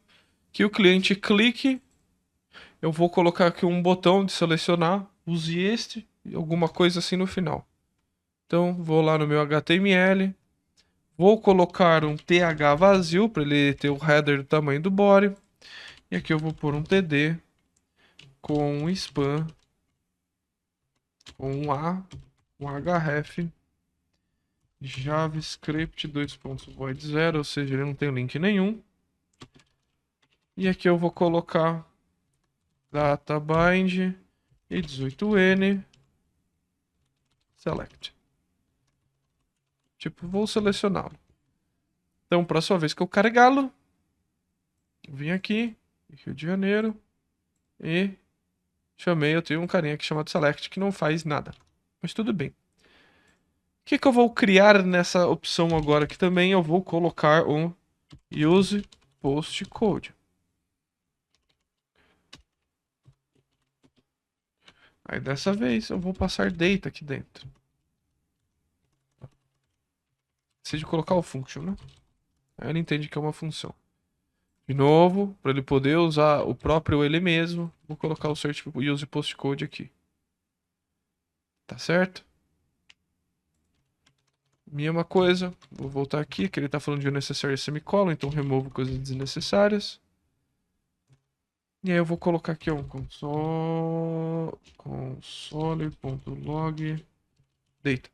A: Que o cliente clique. Eu vou colocar aqui um botão de selecionar. Use este. E alguma coisa assim no final. Então, vou lá no meu HTML. Vou colocar um TH vazio para ele ter o header do tamanho do body. E aqui eu vou pôr um TD com um span, com um A, um href, javascript 2.void0, ou seja, ele não tem link nenhum. E aqui eu vou colocar databind e 18n select. Tipo, vou selecioná-lo. Então, próxima vez que eu carregá-lo, vim aqui, Rio de Janeiro, e chamei, eu tenho um carinha aqui chamado select que não faz nada. Mas tudo bem. O que que eu vou criar nessa opção agora? Que também eu vou colocar um use postcode. Aí dessa vez eu vou passar data aqui dentro. Precisa de colocar o function, né? Aí ele entende que é uma função. De novo, para ele poder usar o próprio ele mesmo, vou colocar o search use postcode aqui. Tá certo? Mesma coisa, vou voltar aqui, que ele tá falando de unnecessary semicolon, então removo coisas desnecessárias. E aí eu vou colocar aqui um console.log data.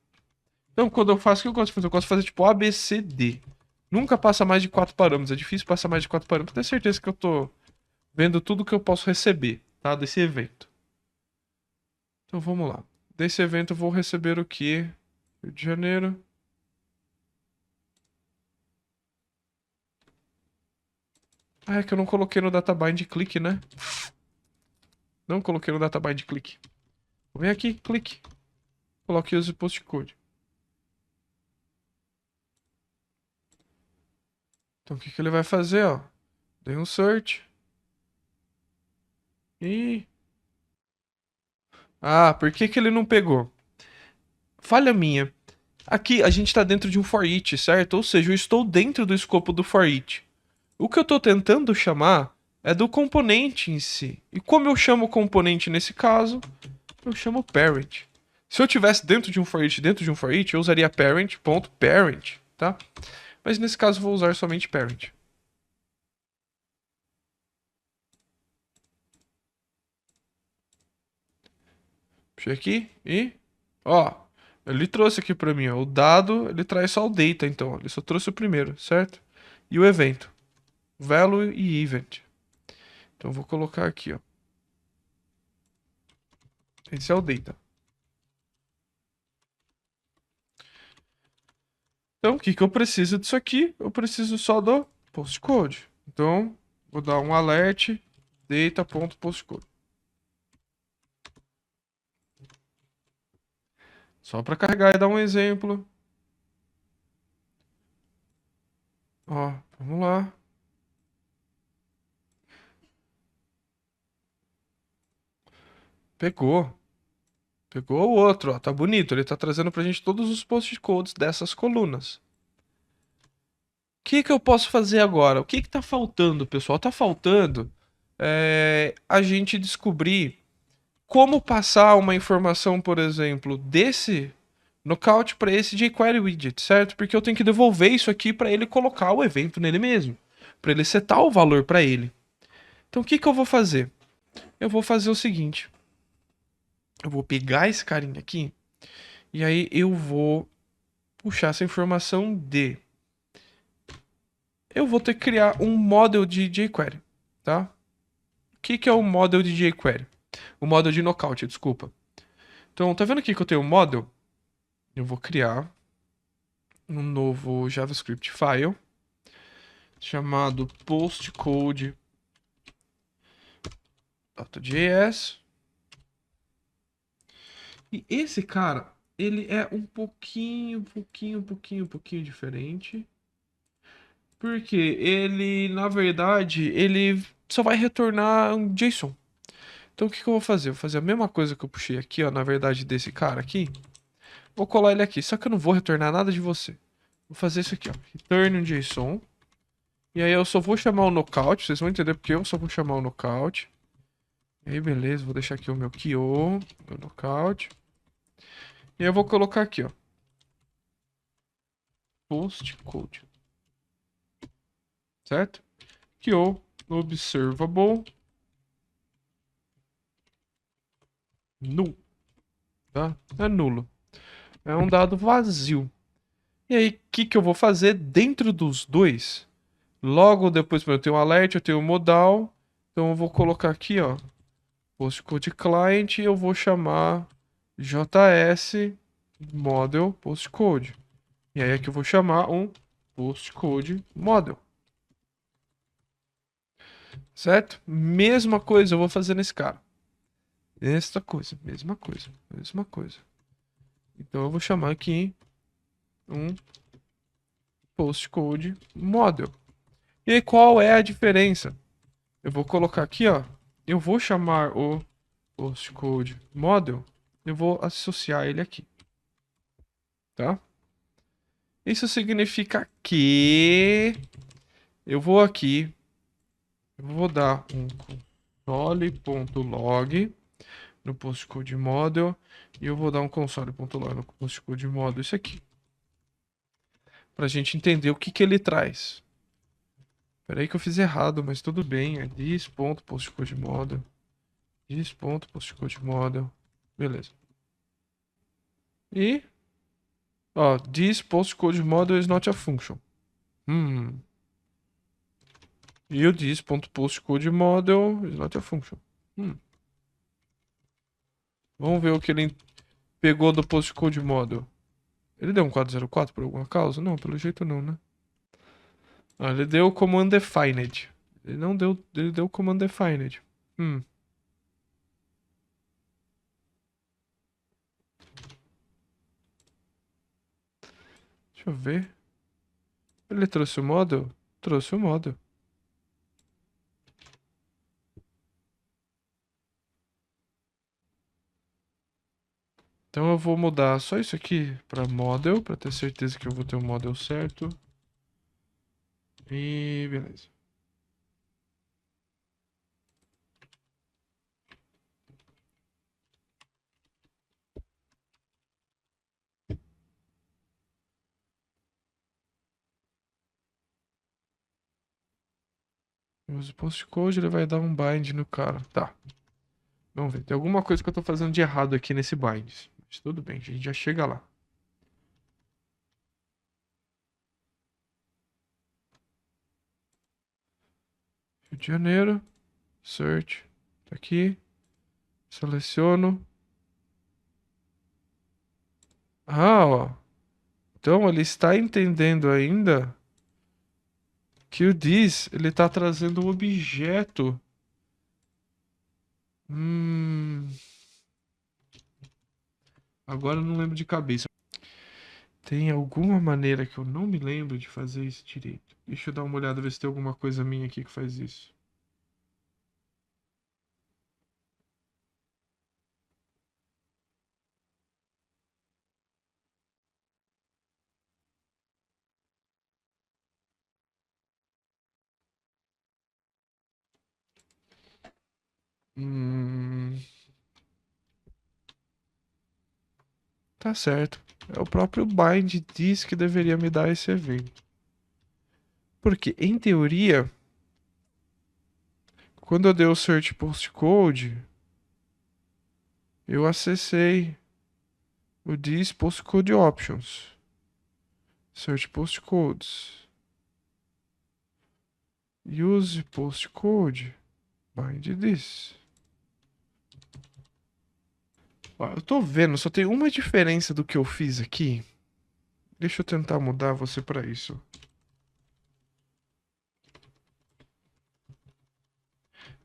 A: Então, quando eu faço, o que eu gosto de fazer? Eu gosto de fazer tipo ABCD. Nunca passa mais de 4 parâmetros. É difícil passar mais de 4 parâmetros. Tenho certeza que eu tô vendo tudo que eu posso receber, tá? Desse evento. Então vamos lá. Desse evento eu vou receber o quê? Rio de Janeiro. Ah, é que eu não coloquei no databind click, né? Não coloquei no databind click. Vem aqui, clique. Coloque use postcode. Então o que que ele vai fazer, ó? Dei um search. E... Ah, por que que ele não pegou? Falha minha. Aqui a gente está dentro de um for each, certo? Ou seja, eu estou dentro do escopo do for each. O que eu estou tentando chamar é do componente em si. E como eu chamo o componente nesse caso, eu chamo parent. Se eu tivesse dentro de um for each, eu usaria parent.parent, tá? Mas nesse caso eu vou usar somente parent. Puxei aqui e... Ó, ele trouxe aqui para mim, ó. O dado, ele traz só o data, então. Ele só trouxe o primeiro, certo? E o evento. Value e event. Então eu vou colocar aqui, ó. Esse é o data. Então, o que que eu preciso disso aqui? Eu preciso só do postcode. Então, vou dar um alert data.postcode. Só para carregar e dar um exemplo. Ó, vamos lá. Pegou. Pegou o outro, ó. Tá bonito. Ele tá trazendo pra gente todos os postcodes dessas colunas. O que que eu posso fazer agora? O que que tá faltando, pessoal? Tá faltando a gente descobrir como passar uma informação, por exemplo, desse knockout para esse jQuery widget, certo? Porque eu tenho que devolver isso aqui para ele colocar o evento nele mesmo, para ele setar o valor para ele. Então o que que eu vou fazer? Eu vou fazer o seguinte, eu vou pegar esse carinha aqui e aí eu vou puxar essa informação de eu vou ter que criar um model de jQuery, tá? O que que é o model de jQuery? O model de knockout, desculpa. Então, tá vendo aqui que eu tenho um model? Eu vou criar um novo JavaScript file chamado postcode.js. E esse cara, ele é um pouquinho diferente. Porque ele, na verdade, ele só vai retornar um JSON. Então o que que eu vou fazer? Eu vou fazer a mesma coisa que eu puxei aqui, ó, na verdade, desse cara aqui. Vou colar ele aqui, só que eu não vou retornar nada de você. Vou fazer isso aqui, ó. Return um JSON. E aí eu só vou chamar o knockout, vocês vão entender porque eu só vou chamar o knockout. E aí, beleza, vou deixar aqui o meu Kyo, meu knockout. E aí eu vou colocar aqui, ó. Postcode. Certo? Kyo, observable. Null. Tá? É nulo. É um dado vazio. E aí, o que que eu vou fazer dentro dos dois? Logo depois, eu tenho o alert, eu tenho o modal. Então eu vou colocar aqui, ó. Postcode client e eu vou chamar JS model postcode. E aí aqui eu vou chamar um postcode model. Certo? Mesma coisa eu vou fazer nesse cara. Esta coisa, mesma coisa, mesma coisa. Então eu vou chamar aqui um postcode model. E aí qual é a diferença? Eu vou colocar aqui, ó. Eu vou chamar o postcode model. Eu vou associar ele aqui. Tá? Isso significa que eu vou aqui Eu vou dar um console.log no postcode model e eu vou dar um console.log no postcode model, isso aqui, pra gente entender o que que ele traz. Peraí que eu fiz errado, mas tudo bem. É this.postcode model. This.postcode model. Beleza. E, ó, this postcode model is not a function. Hum. E o this.postcode model is not a function. Vamos ver o que ele pegou do postcode model. Ele deu um 404 por alguma causa? Não, pelo jeito não, né? Ah, ele deu como undefined. Ele não deu, ele deu como undefined. Hum. Deixa eu ver. Ele trouxe o model? Trouxe o model. Então eu vou mudar só isso aqui para model, para ter certeza que eu vou ter o model certo. E beleza. Use postcode, ele vai dar um bind no cara. Tá. Vamos ver. Tem alguma coisa que eu tô fazendo de errado aqui nesse bind. Mas tudo bem, a gente já chega lá. Rio de Janeiro. Search. Tá aqui. Seleciono. Ah, ó. Então ele está entendendo ainda que o this, ele tá trazendo um objeto. Hum. Agora eu não lembro de cabeça. Tem alguma maneira que eu não me lembro de fazer isso direito. Deixa eu dar uma olhada, ver se tem alguma coisa minha aqui que faz isso. Hum, tá certo. É o próprio bind diz que deveria me dar esse evento. Porque, em teoria, quando eu dei o search postcode, eu acessei o this postcode options. Search postcodes. Use postcode. Bind this. Ó, eu tô vendo, só tem uma diferença do que eu fiz aqui. Deixa eu tentar mudar você pra isso.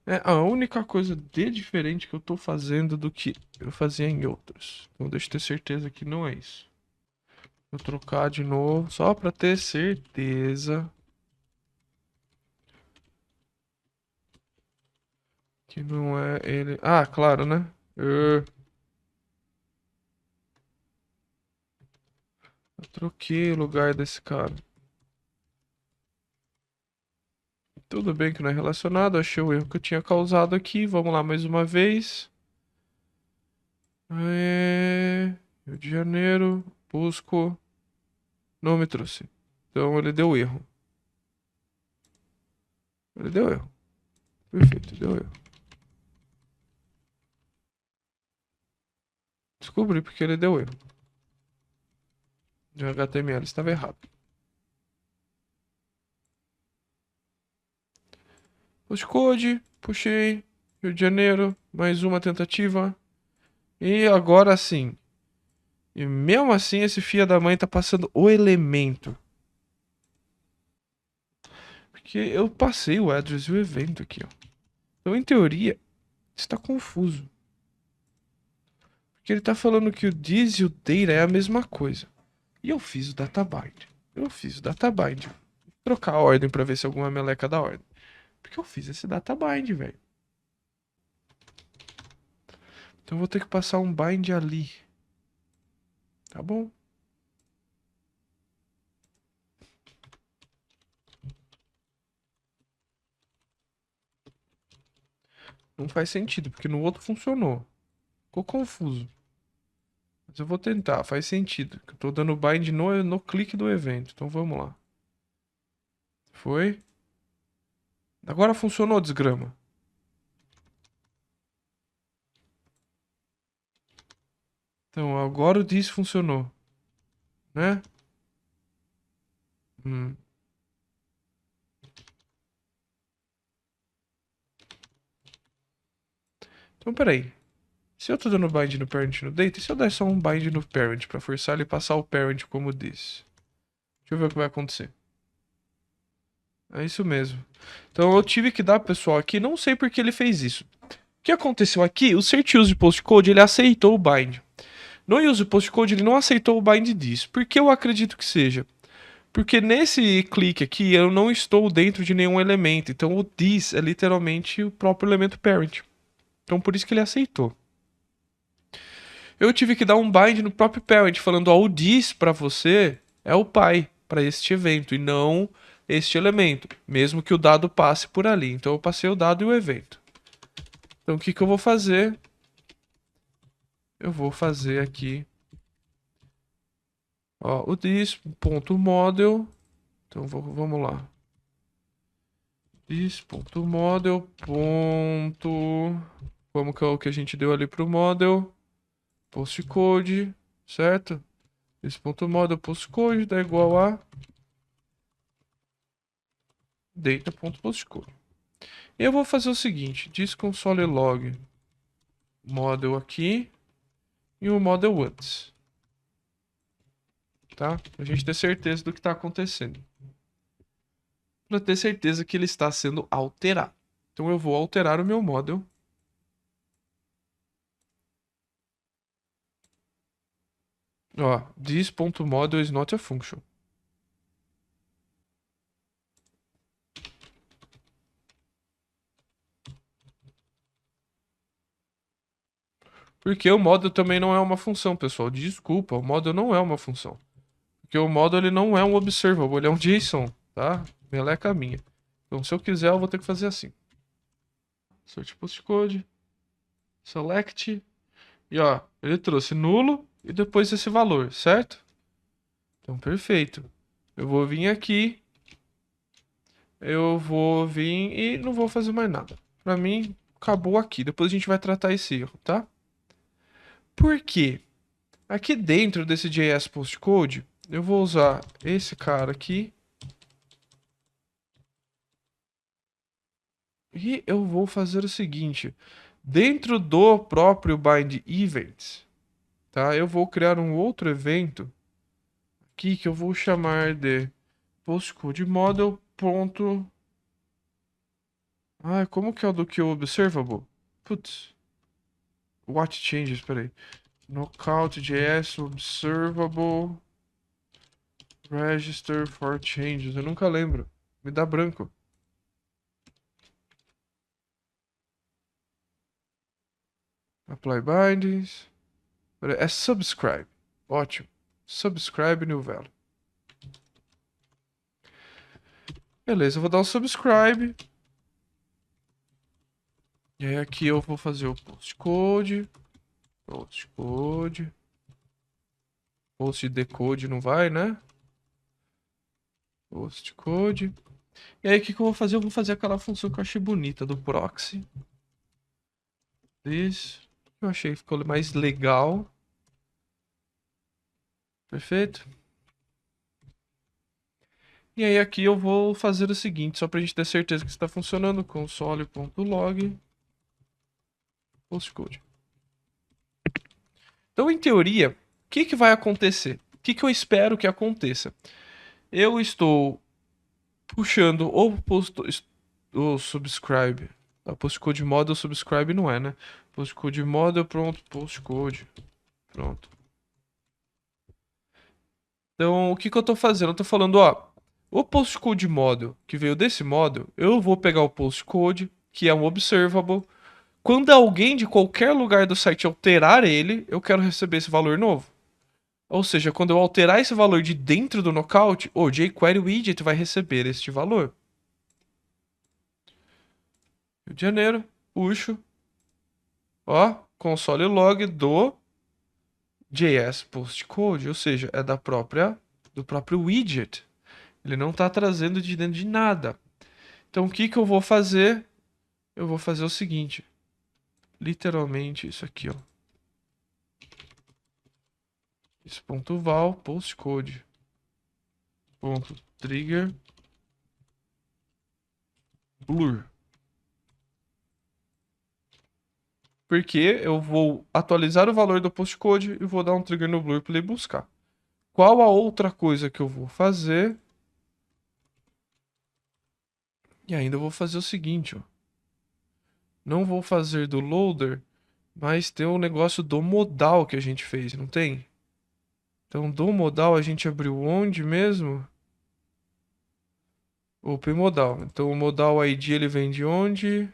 A: É a única coisa de diferente que eu tô fazendo do que eu fazia em outros. Então deixa eu ter certeza que não é isso. Vou trocar de novo, só pra ter certeza que não é ele. Ah, claro, né? Eu troquei o lugar desse cara. Tudo bem que não é relacionado, achei o erro que eu tinha causado aqui. Vamos lá mais uma vez. Rio de Janeiro, busco. Não me trouxe. Então ele deu erro. Ele deu erro. Perfeito, deu erro. Descobri porque ele deu erro. O HTML estava errado. Postcode, puxei. Rio de Janeiro, mais uma tentativa. E agora sim. E mesmo assim, esse filho da mãe tá passando o elemento. Porque eu passei o address e o evento aqui, ó. Então, em teoria, está confuso. Porque ele tá falando que o this e o data é a mesma coisa. E eu fiz o databind. Eu fiz o databind. Vou trocar a ordem pra ver se alguma meleca da ordem. Porque eu fiz esse databind, velho. Então eu vou ter que passar um bind ali. Tá bom? Não faz sentido, porque no outro funcionou. Ficou confuso. Mas eu vou tentar, faz sentido. Eu tô dando bind no clique do evento. Então vamos lá. Foi. Agora funcionou, desgrama. Então agora o this funcionou. Né? Hum. Então peraí. Se eu tô dando bind no parent e no data, e se eu der só um bind no parent pra forçar ele a passar o parent como this? Deixa eu ver o que vai acontecer. É isso mesmo. Então eu tive que dar, pessoal, aqui, não sei por que ele fez isso. O que aconteceu aqui? O cert use postcode, ele aceitou o bind. No use postcode, ele não aceitou o bind disso. Por que eu acredito que seja? Porque nesse clique aqui, eu não estou dentro de nenhum elemento. Então o this é literalmente o próprio elemento parent. Então por isso que ele aceitou. Eu tive que dar um bind no próprio parent, falando, ó, o this para você é o pai para este evento e não este elemento, mesmo que o dado passe por ali. Então eu passei o dado e o evento. Então o que eu vou fazer? Eu vou fazer aqui, ó, o this.model. Então vamos lá. This.model. Como que é o que a gente deu ali pro model? Postcode, certo? This.model postcode dá igual a data.postcode. E eu vou fazer o seguinte, diz console log model aqui e o model antes. Tá? Pra gente ter certeza do que está acontecendo. Para ter certeza que ele está sendo alterado. Então eu vou alterar o meu model. Ó, this.model is not a function. Porque o model também não é uma função, pessoal. Desculpa, o model não é uma função. Porque o model ele não é um observable, ele é um JSON, tá? Meleca minha. Então se eu quiser, eu vou ter que fazer assim. Search postcode, select, e ó, ele trouxe nulo e depois esse valor, certo? Então perfeito. Eu vou vir aqui, eu vou vir e não vou fazer mais nada. Pra mim, acabou aqui. Depois a gente vai tratar esse erro, tá? Por quê? Aqui dentro desse JS postcode, eu vou usar esse cara aqui. E eu vou fazer o seguinte. Dentro do próprio bind events, tá? Eu vou criar um outro evento aqui que eu vou chamar de postcode model. Ah, como que é o do que o observable? Putz. What changes? Peraí. Knockout.js observable register for changes. Eu nunca lembro. Me dá branco. Apply bindings. É subscribe. Ótimo. Subscribe new value. Beleza, eu vou dar o subscribe. E aí aqui eu vou fazer o postcode. Postcode. Post decode não vai, né? Postcode. E aí o que eu vou fazer? Eu vou fazer aquela função que eu achei bonita do proxy. Isso. Eu achei que ficou mais legal. Perfeito. E aí aqui eu vou fazer o seguinte, só pra gente ter certeza que está funcionando. Console.log postcode. Então, em teoria, o que vai acontecer? O que eu espero que aconteça? Eu estou puxando o subscribe. A postcode model subscribe não é, né? Postcode model, pronto, postcode. Pronto. Então, o que eu tô fazendo? Eu tô falando, ó, o postcode model que veio desse model, eu vou pegar o postcode, que é um observable. Quando alguém de qualquer lugar do site alterar ele, eu quero receber esse valor novo. Ou seja, quando eu alterar esse valor de dentro do knockout, o jQuery widget vai receber este valor. Rio de Janeiro. puxo, ó, console log do JS postcode, ou seja, é do próprio widget. Ele não está trazendo de dentro de nada. Então o que que eu vou fazer? Eu vou fazer o seguinte, literalmente isso aqui, ó. Esse ponto val postcode ponto trigger blur. Porque eu vou atualizar o valor do postcode e vou dar um trigger no blur para ele buscar. Qual a outra coisa que eu vou fazer? E ainda vou fazer o seguinte, ó. Não vou fazer do loader, mas tem o negócio do modal que a gente fez, não tem? Então, do modal a gente abriu onde mesmo? Open modal. Então, o modal ID ele vem de onde?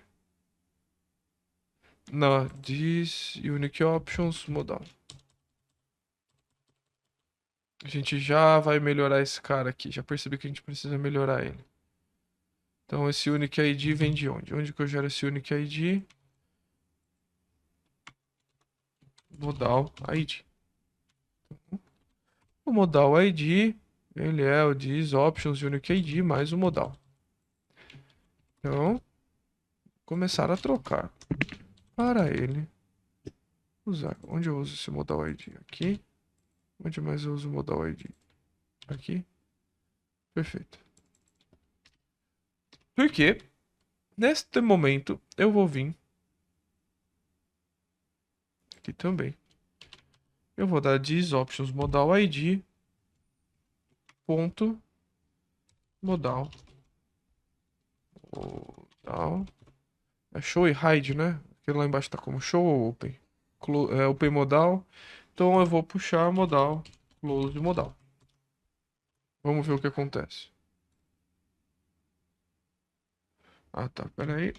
A: Na this unique options modal. A gente já vai melhorar esse cara aqui. Já percebi que a gente precisa melhorar ele. Então, esse unique ID vem de onde? Onde que eu gero esse unique ID? Modal ID. O modal ID, ele é o this options unique ID mais o modal. Então, começar a trocar para ele usar. Onde eu uso esse modal ID? Aqui. Onde mais eu uso o modal ID? Aqui. Perfeito. Porque, neste momento, eu vou vir aqui também. Eu vou dar this options modal ID ponto modal. Modal. É show e hide, né? Aquele lá embaixo tá como show ou open? Open modal. Então eu vou puxar modal, close modal. Vamos ver o que acontece. Ah, tá. Pera aí.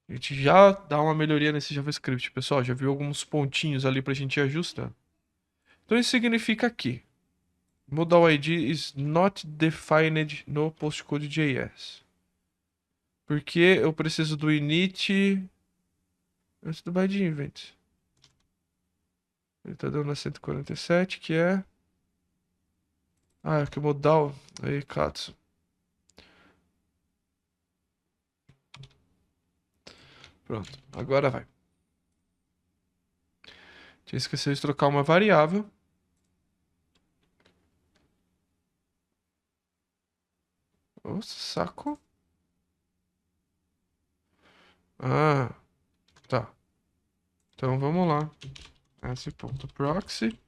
A: A gente já dá uma melhoria nesse JavaScript, pessoal. Já viu alguns pontinhos ali pra gente ajustar. Então isso significa que modal ID is not defined no postcode.js. Porque eu preciso do init antes do by event. Ele tá dando a 147, que é... Ah, que modal... Aí, Katsu. Pronto, agora vai. Tinha esquecido de trocar uma variável. Ô, saco. Ah, tá. Então vamos lá. S.proxy.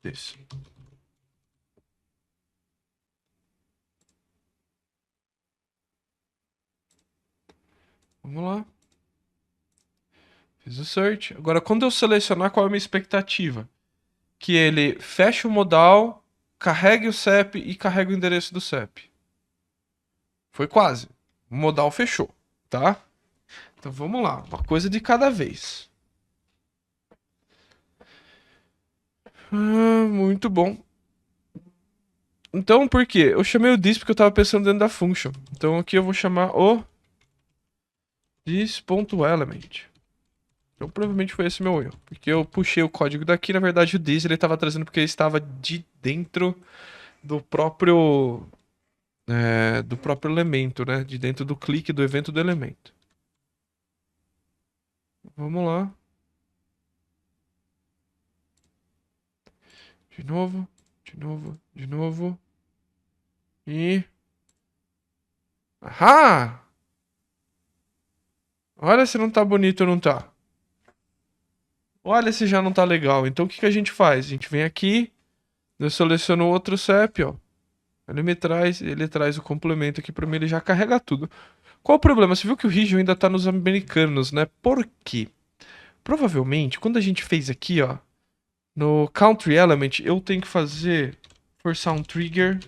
A: Desse. Vamos lá. Fiz o search. Agora, quando eu selecionar qual é a minha expectativa? Que ele feche o modal, carregue o CEP e carregue o endereço do CEP. Foi quase. O modal fechou, tá? Então vamos lá. Uma coisa de cada vez. Muito bom. Então, por quê? Eu chamei o this porque eu tava pensando dentro da function. Então aqui eu vou chamar o this.element. Então provavelmente foi esse meu erro. Porque eu puxei o código daqui, na verdade o this ele tava trazendo porque ele estava de dentro do próprio elemento, né? De dentro do clique do evento do elemento. Vamos lá. De novo, de novo, de novo. E... Ahá! Olha se não tá bonito ou não tá. Olha se já não tá legal. Então o que que a gente faz? A gente vem aqui, eu seleciono outro CEP, ó. Ele traz o complemento aqui pra mim, ele já carrega tudo. Qual o problema? Você viu que o region ainda tá nos americanos, né? Por quê? Provavelmente, quando a gente fez aqui, ó, no country element, eu tenho que forçar um trigger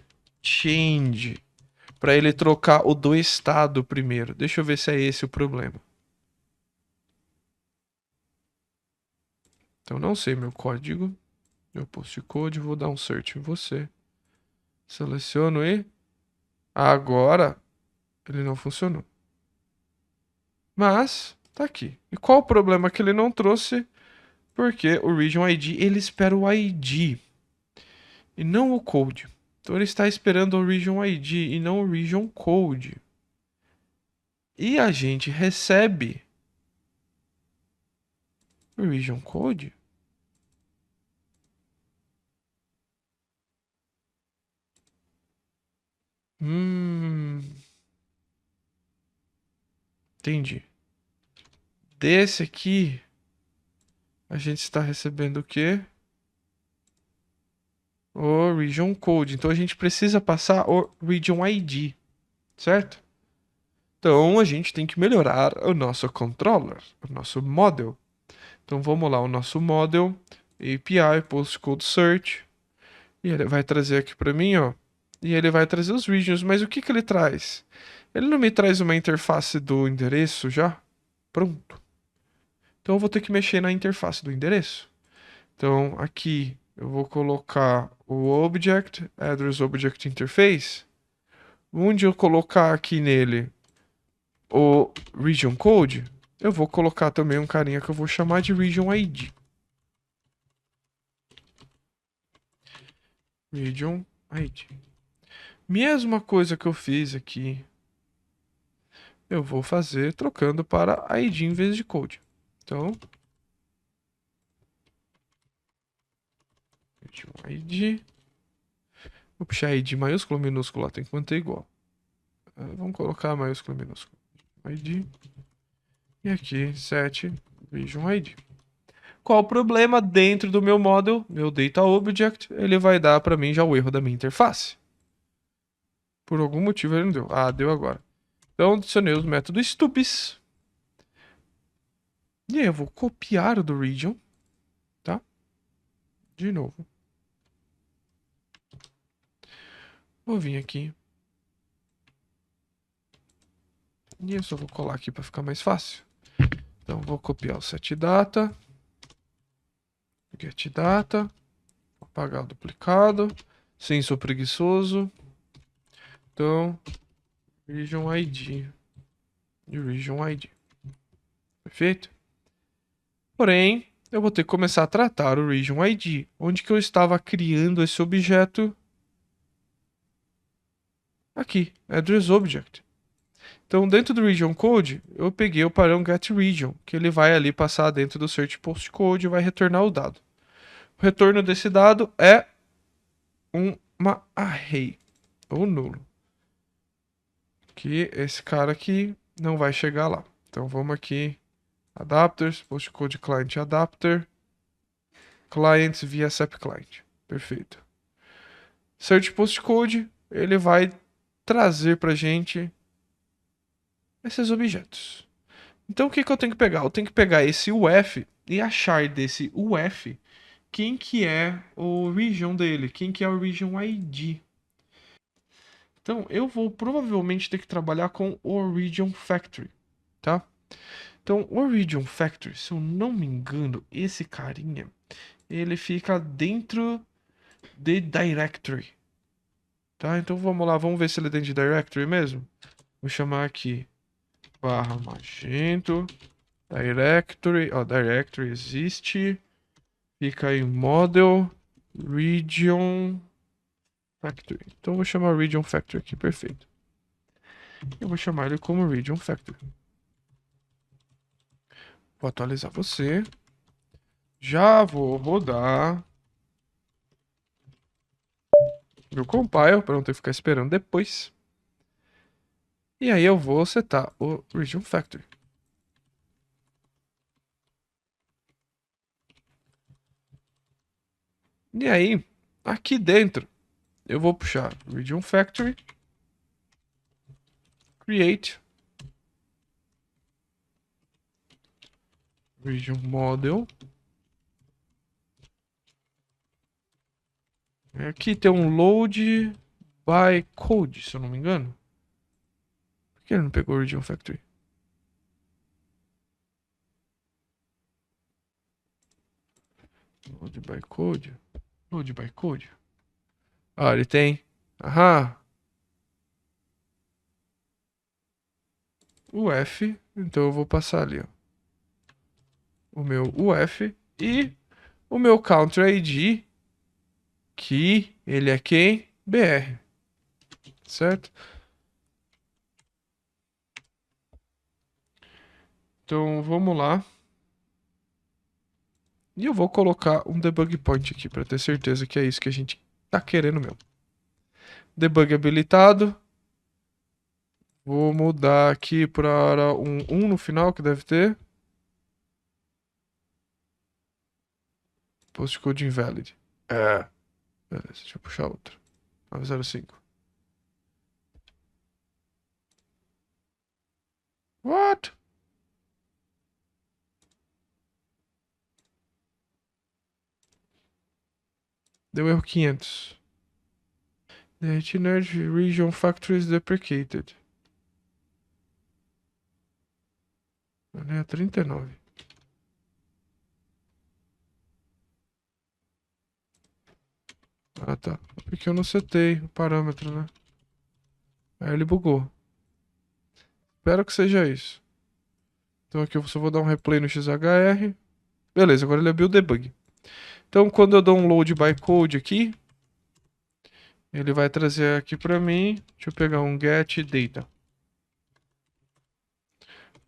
A: change pra ele trocar o do estado primeiro. Deixa eu ver se é esse o problema. Então não sei meu código. Meu postcode, vou dar um search em você. Seleciono e agora ele não funcionou. Mas tá aqui. E qual o problema que ele não trouxe? Porque o Region ID, ele espera o ID e não o code. Então ele está esperando o Region ID e não o Region Code. E a gente recebe o Region Code. Hum, entendi. Desse aqui, a gente está recebendo o quê? O Region Code. Então a gente precisa passar o Region ID, certo? Então a gente tem que melhorar o nosso controller, o nosso model. Então vamos lá, o nosso model, API, Postcode Search. E ele vai trazer aqui para mim, ó. E ele vai trazer os regions. Mas o que que ele traz? Ele não me traz uma interface do endereço já? Pronto. Então eu vou ter que mexer na interface do endereço. Então aqui eu vou colocar o Object, Address Object Interface. Onde eu colocar aqui nele o Region Code, eu vou colocar também um carinha que eu vou chamar de Region ID. Region ID. Mesma coisa que eu fiz aqui, eu vou fazer trocando para ID em vez de code. Então, region ID. Vou puxar ID maiúsculo ou minúsculo lá, tem que manter igual. Vamos colocar maiúsculo e minúsculo. ID. E aqui, set region ID. Qual o problema dentro do meu model, meu data object, ele vai dar para mim já o erro da minha interface. Por algum motivo ele não deu. Ah, deu agora. Então adicionei os métodos stubs. E aí eu vou copiar o do region, tá? De novo. Vou vir aqui. E eu só vou colar aqui para ficar mais fácil. Então vou copiar o setData. GetData. Apagar o duplicado. Sim, sou preguiçoso. Então, region ID. E region ID. Perfeito? Porém, eu vou ter que começar a tratar o region ID. Onde que eu estava criando esse objeto? Aqui, address object. Então, dentro do region code, eu peguei o padrão getRegion, que ele vai ali passar dentro do search postcode e vai retornar o dado. O retorno desse dado é uma array, ou nulo. Que esse cara aqui não vai chegar lá. Então vamos aqui, adapters, postcode client adapter, clients via SAP client. Perfeito. Search postcode, ele vai trazer pra gente esses objetos. Então o que que eu tenho que pegar? Eu tenho que pegar esse UF e achar desse UF quem que é o region dele, quem que é o region ID. Então eu vou provavelmente ter que trabalhar com o region factory, tá? Então o region factory, se eu não me engano, esse carinha, ele fica dentro de directory, tá? Então vamos lá, vamos ver se ele é dentro de directory mesmo. Vou chamar aqui barra magento directory, ó, directory existe. Fica aí model region factory. Então eu vou chamar region factory aqui, perfeito. Eu vou chamar ele como region factory. Vou atualizar você. Já vou rodar meu compile para não ter que ficar esperando depois. E aí eu vou setar o region factory. E aí, aqui dentro, eu vou puxar region factory, create region model. Aqui tem um load by code, se eu não me engano. Por que ele não pegou o region factory? Load by code. Load by code. Ah, ele tem. Aham. UF. Então eu vou passar ali, ó. O meu UF e o meu Country ID, que ele é quem? BR, certo? Então vamos lá. E eu vou colocar um debug point aqui para ter certeza que é isso que a gente tá querendo mesmo. Debug habilitado. Vou mudar aqui para um no final que deve ter. Postcode invalid. É. Beleza, deixa eu puxar outro. 905. What? Deu erro 500. The itinerary region factory is deprecated. É 39. Ah, tá. Porque eu não setei o parâmetro, né? Aí ele bugou. Espero que seja isso. Então aqui eu só vou dar um replay no XHR. Beleza, agora ele abriu o debug. Então quando eu dou um load bytecode aqui, ele vai trazer aqui pra mim. Deixa eu pegar um get data.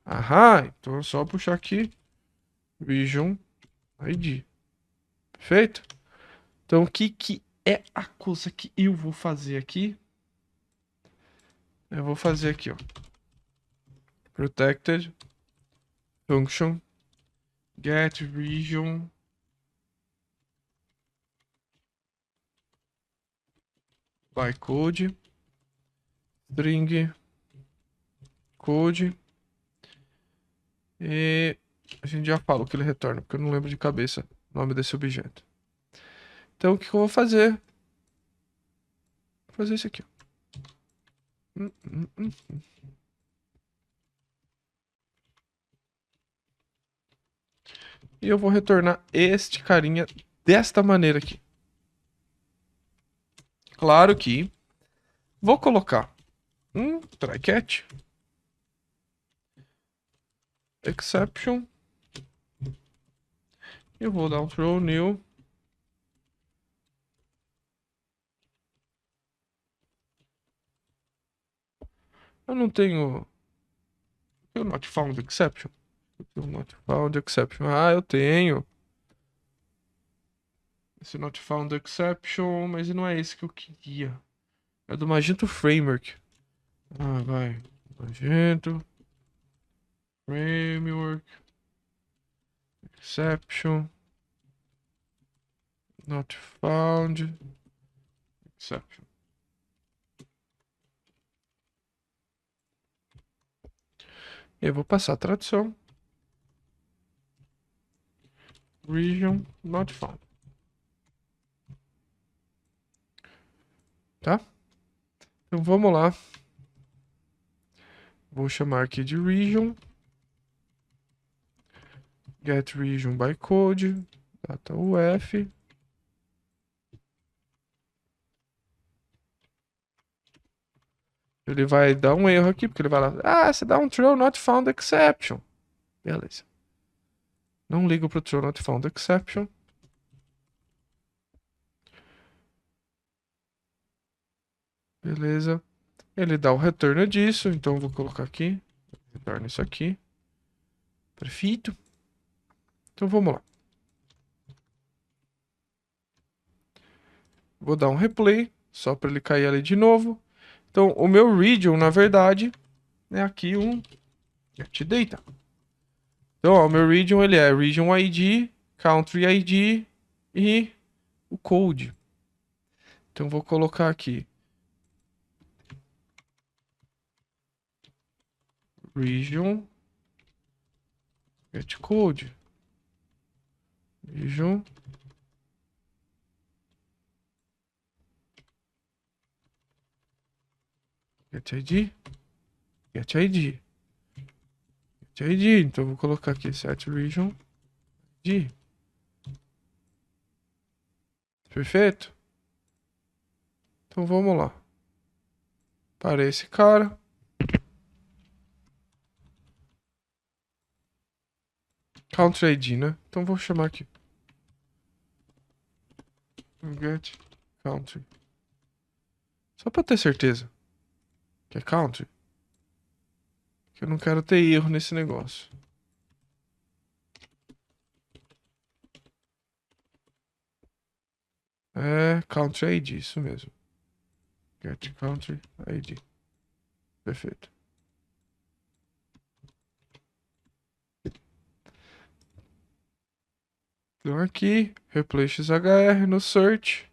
A: Aham, então é só puxar aqui region ID. Perfeito? Então o que é a coisa que eu vou fazer aqui? Eu vou fazer aqui, ó. Protected function get region bytecode string code e a gente já fala o que ele retorna, porque eu não lembro de cabeça o nome desse objeto. Então o que eu vou fazer? Vou fazer isso aqui. E eu vou retornar este carinha desta maneira aqui. Claro que vou colocar um try catch exception. Eu vou dar um throw new. Eu não tenho. Eu not found exception. Eu not found exception. Ah, eu tenho. Esse not found exception, mas não é esse que eu queria. É do Magento Framework. Ah, vai. Magento Framework exception. Not found exception. Eu vou passar a tradução. Region not found. Tá? Então vamos lá. Vou chamar aqui de region. Get region by code. Data UF. Ele vai dar um erro aqui, porque ele vai lá. Ah, você dá um throw not found exception. Beleza. Não ligo pro throw not found exception. Beleza. Ele dá o retorno disso, então eu vou colocar aqui. Retorna isso aqui. Perfeito. Então vamos lá. Vou dar um replay, só para ele cair ali de novo. Então o meu region, na verdade, é aqui um get data. Então ó, o meu region ele é region ID, country ID e o code. Então vou colocar aqui region get code. Region get ID. Get ID. Get ID. Então vou colocar aqui set region ID. Perfeito? Então vamos lá. Para esse cara. Country ID, né? Então vou chamar aqui. Get country. Só pra ter certeza. Que é country. Que eu não quero ter erro nesse negócio. É country ID, isso mesmo. Get country ID. Perfeito. Então aqui, replace XHR no search.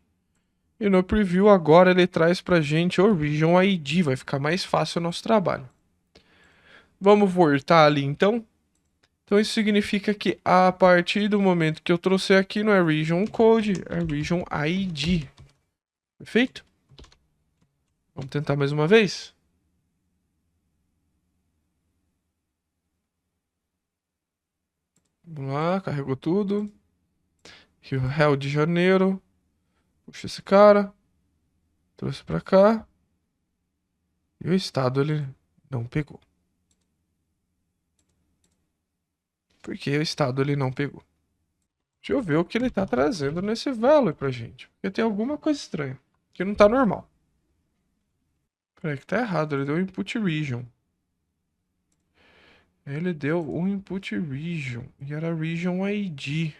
A: E no preview agora ele traz pra gente o Region ID. Vai ficar mais fácil o nosso trabalho. Vamos voltar ali então. Então isso significa que a partir do momento que eu trouxer aqui não é Region Code, é Region ID. Perfeito? Vamos tentar mais uma vez? Vamos lá, carregou tudo. Rio de Janeiro. Puxa esse cara. Trouxe pra cá. E o estado ele não pegou. Por que o estado ele não pegou? Deixa eu ver o que ele tá trazendo nesse value pra gente. Porque tem alguma coisa estranha. Que não tá normal. Peraí, que tá errado. Ele deu input region. Ele deu um input region. E era region ID.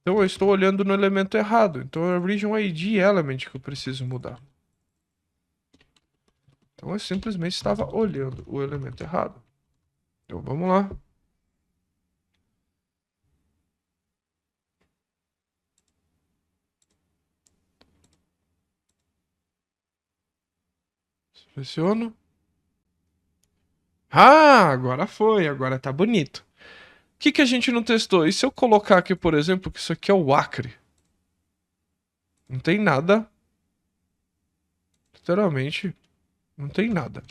A: Então eu estou olhando no elemento errado. Então é region ID element que eu preciso mudar. Então eu simplesmente estava olhando o elemento errado. Então vamos lá. Seleciono. Ah, agora foi. Agora tá bonito. O que a gente não testou? E se eu colocar aqui, por exemplo, que isso aqui é o Acre? Não tem nada. Literalmente, não tem nada.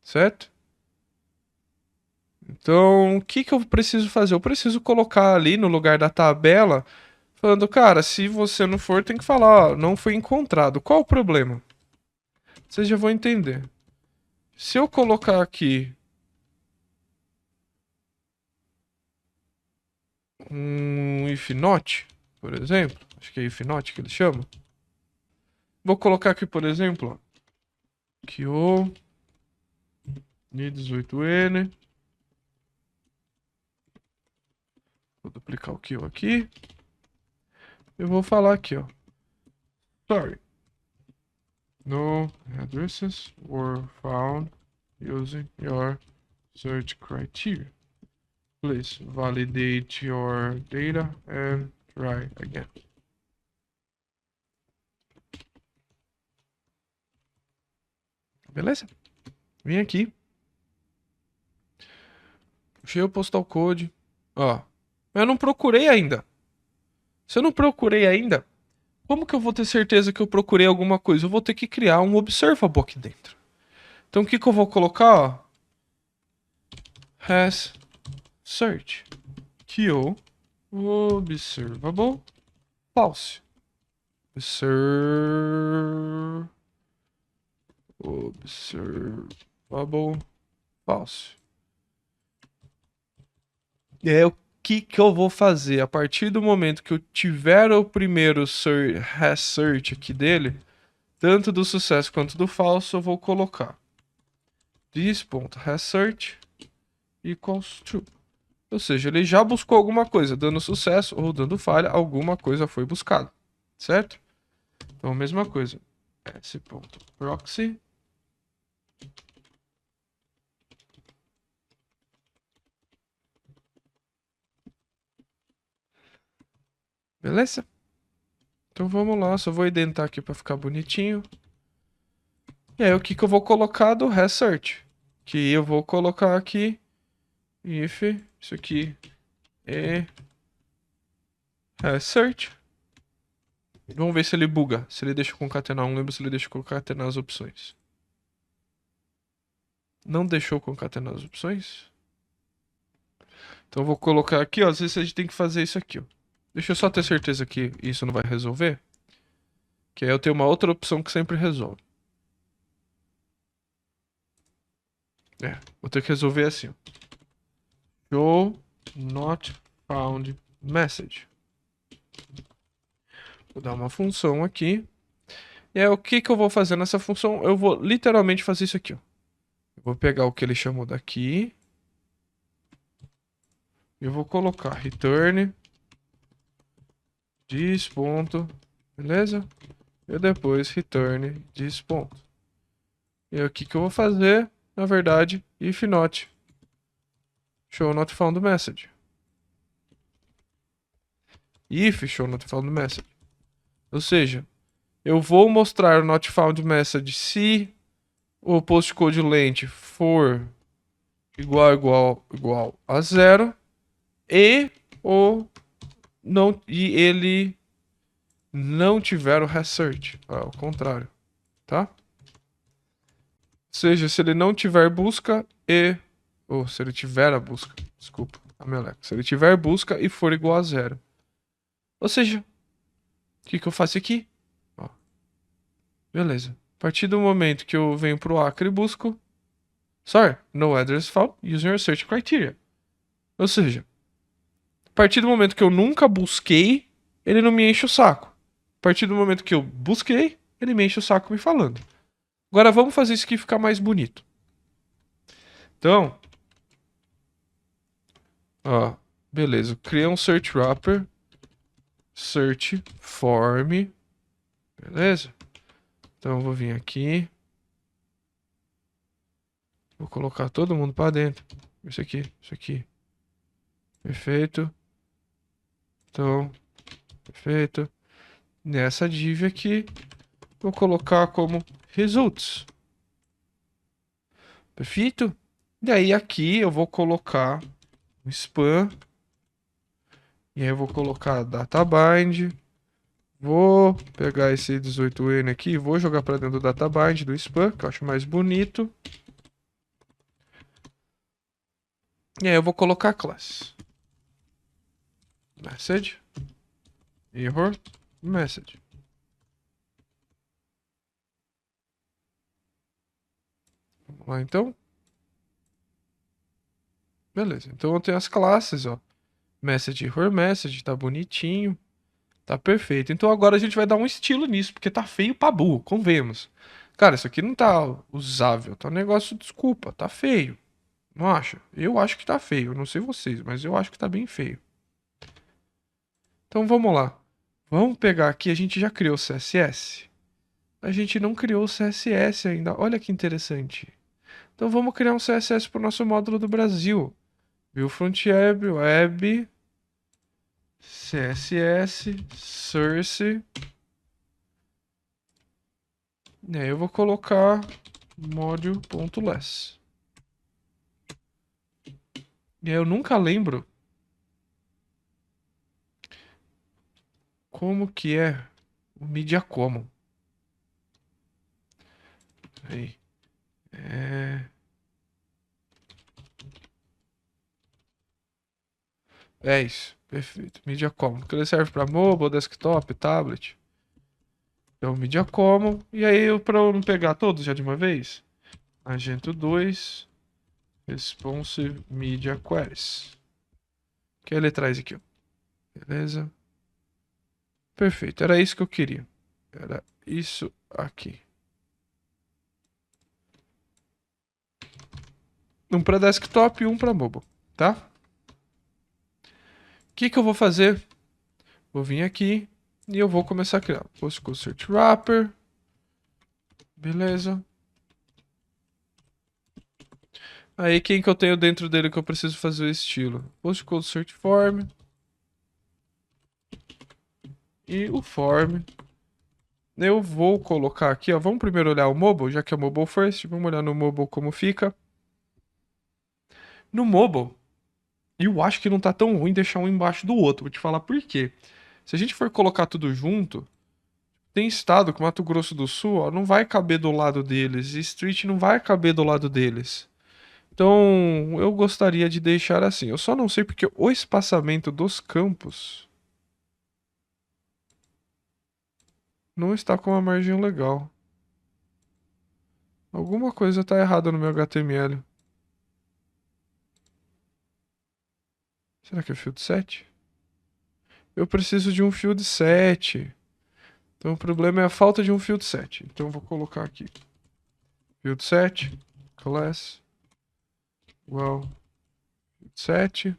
A: Certo? Então, o que eu preciso fazer? Eu preciso colocar ali no lugar da tabela, falando, cara, se você não for, tem que falar, ó, não foi encontrado. Qual o problema? Vocês já vão entender. Se eu colocar aqui um if not, por exemplo, acho que é if not que eles chamam. Vou colocar aqui, por exemplo, ó, que o NI18N. Vou duplicar o kill aqui. Eu vou falar aqui, ó. Sorry. No addresses were found using your search criteria. Please validate your data and try again. Beleza? Vim aqui. Puxei o postal code. Ó. Mas eu não procurei ainda. Se eu não procurei ainda, como que eu vou ter certeza que eu procurei alguma coisa? Eu vou ter que criar um observable aqui dentro. Então o que eu vou colocar? Ó, has search kill observable false. Observable false. E aí, o que eu vou fazer? A partir do momento que eu tiver o primeiro has search aqui dele, tanto do sucesso quanto do falso, eu vou colocar this.hasSearch equals true. Ou seja, ele já buscou alguma coisa, dando sucesso ou dando falha, alguma coisa foi buscada, certo? Então, a mesma coisa. S.proxy beleza? Então vamos lá, só vou identar aqui para ficar bonitinho. E aí o que eu vou colocar do research? Que eu vou colocar aqui if isso aqui é research. Vamos ver se ele buga, se ele deixa eu concatenar, não lembro se ele deixa eu concatenar as opções. Não deixou concatenar as opções? Então eu vou colocar aqui, ó, às vezes a gente tem que fazer isso aqui, ó. Deixa eu só ter certeza que isso não vai resolver. Que aí eu tenho uma outra opção que sempre resolve. Vou ter que resolver assim, ó. Show not found message. Vou dar uma função aqui. E aí, o que que eu vou fazer nessa função? Eu vou literalmente fazer isso aqui, ó. Eu vou pegar o que ele chamou daqui. Eu vou colocar return this ponto, beleza? E depois return this ponto. E o que que eu vou fazer? Na verdade, if not show not found message. If show not found message. Ou seja, eu vou mostrar o not found message se o postcode length for igual a 0 e ele não tiver o research, ao contrário, tá? Ou seja, se ele não tiver busca ou se ele tiver a busca, desculpa, a meleca. Se ele tiver busca e for igual a 0. Ou seja, o que que eu faço aqui? Ó, beleza. A partir do momento que eu venho pro Acre e busco, sorry, no address found using your search criteria. Ou seja, a partir do momento que eu nunca busquei, ele não me enche o saco. A partir do momento que eu busquei, ele me enche o saco me falando. Agora vamos fazer isso aqui ficar mais bonito. Então, ó, beleza. Criei um search wrapper, search form, beleza? Então eu vou vir aqui, vou colocar todo mundo para dentro. Isso aqui. Perfeito. Então, perfeito. Nessa div aqui, vou colocar como results. Perfeito? E aí aqui eu vou colocar um spam. E aí eu vou colocar databind. Vou pegar esse 18N aqui e vou jogar para dentro do databind do spam, que eu acho mais bonito. E aí eu vou colocar class. Message. Error. Message. Vamos lá então. Beleza. Então eu tenho as classes, ó. Message, error message, tá bonitinho. Tá perfeito. Então agora a gente vai dar um estilo nisso, porque tá feio pra burro, convenhamos. Cara, isso aqui não tá usável, tá um negócio, desculpa, tá feio. Não acha? Eu acho que tá feio, não sei vocês, mas eu acho que tá bem feio. Então vamos lá. Vamos pegar aqui, a gente já criou o CSS. A gente não criou o CSS ainda, olha que interessante. Então vamos criar um CSS pro nosso módulo do Brasil. View Front Web, CSS, Source. E aí eu vou colocar module.less. E aí eu nunca lembro como que é o Media Common. Aí. É isso. Perfeito. Media Common. Que ele serve para mobile, desktop, tablet. É o Media Common. E aí, para eu não pegar todos já de uma vez, Agento 2, Responsive Media Queries. Que ele traz aqui, ó. Beleza? Perfeito. Era isso que eu queria. Era isso aqui. Um para desktop e um para mobile, tá? O que que eu vou fazer? Vou vir aqui e eu vou começar a criar Postcode Search Wrapper. Beleza. Aí quem que eu tenho dentro dele que eu preciso fazer o estilo? Postcode Search Form. E o Form. Eu vou colocar aqui, ó. Vamos primeiro olhar o mobile, já que é mobile first. Vamos olhar no mobile como fica. No mobile, eu acho que não tá tão ruim deixar um embaixo do outro. Vou te falar por quê. Se a gente for colocar tudo junto, tem estado que Mato Grosso do Sul, ó, não vai caber do lado deles. E Street não vai caber do lado deles. Então, eu gostaria de deixar assim. Eu só não sei porque o espaçamento dos campos não está com uma margem legal. Alguma coisa está errada no meu HTML. Será que é field set? Eu preciso de um field set. Então o problema é a falta de um field set. Então eu vou colocar aqui. Field set, class, igual, field set.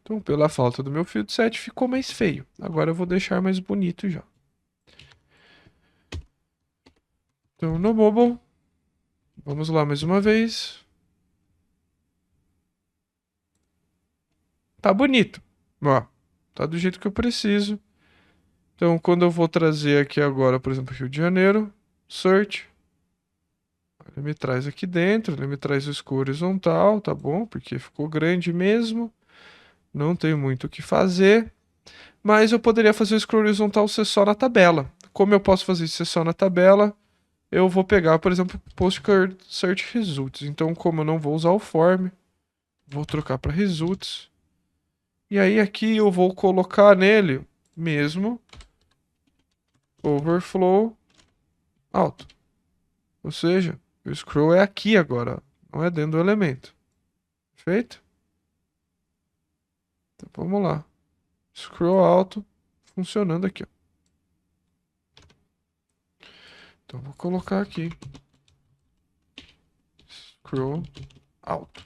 A: Então pela falta do meu field set ficou mais feio. Agora eu vou deixar mais bonito já. Então no mobile, vamos lá mais uma vez. Tá bonito. Ó, tá do jeito que eu preciso. Então, quando eu vou trazer aqui agora, por exemplo, Rio de Janeiro, search, ele me traz aqui dentro, ele me traz o scroll horizontal, tá bom? Porque ficou grande mesmo, não tem muito o que fazer, mas eu poderia fazer o scroll horizontal ser só na tabela. Como eu posso fazer isso ser só na tabela? Eu vou pegar, por exemplo, Postcard Search Results. Então, como eu não vou usar o form, vou trocar para Results. E aí aqui eu vou colocar nele mesmo overflow alto. Ou seja, o scroll é aqui agora, não é dentro do elemento. Perfeito? Então vamos lá. Scroll alto funcionando aqui, ó. Então vou colocar aqui. Scroll alto.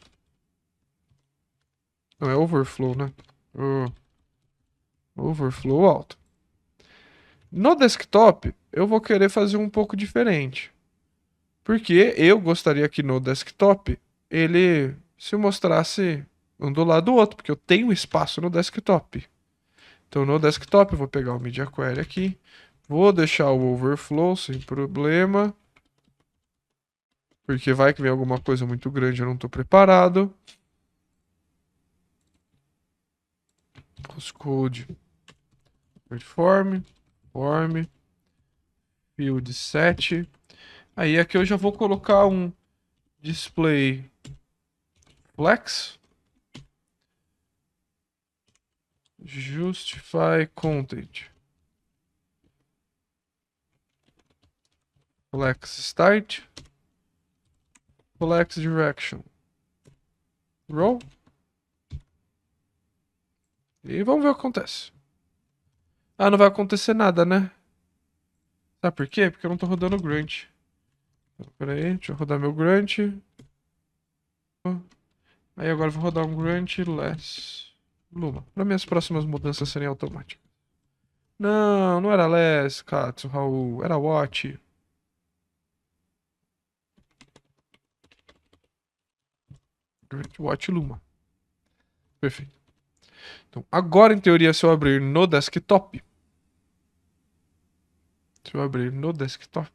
A: Não é overflow, né? Overflow alto. No desktop, eu vou querer fazer um pouco diferente. Porque eu gostaria que no desktop ele se mostrasse um do lado do outro, porque eu tenho espaço no desktop. Então no desktop eu vou pegar o Media Query aqui, vou deixar o overflow sem problema, porque vai que vem alguma coisa muito grande, eu não estou preparado. Postcode, form, field set. Aí aqui eu já vou colocar um display flex. Justify content. Flex start. Flex direction. Row. E vamos ver o que acontece. Ah, não vai acontecer nada, né? Sabe por quê? Porque eu não tô rodando o Grunt. Então, pera aí, deixa eu rodar meu Grunt. Aí agora eu vou rodar um Grunt less Luma. Para minhas próximas mudanças serem automáticas. Não, não era less, Katsu, Raul. Era watch. Grunt watch Luma. Perfeito. Então, agora, em teoria, se eu abrir no desktop. Se eu abrir no desktop.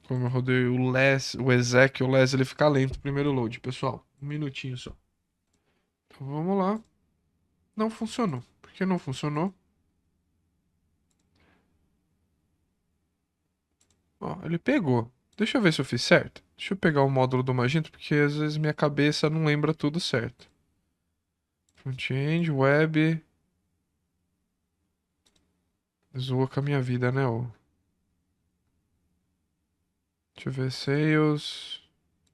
A: Como eu rodei o less, o exec, o less, ele fica lento. Primeiro load, pessoal. Um minutinho só. Então, vamos lá. Não funcionou. Por que não funcionou? Ó, ele pegou. Deixa eu ver se eu fiz certo. Deixa eu pegar o módulo do Magento, porque às vezes minha cabeça não lembra tudo certo. Front-end, web. Zoa com a minha vida, né? Ó. Deixa eu ver. Sales.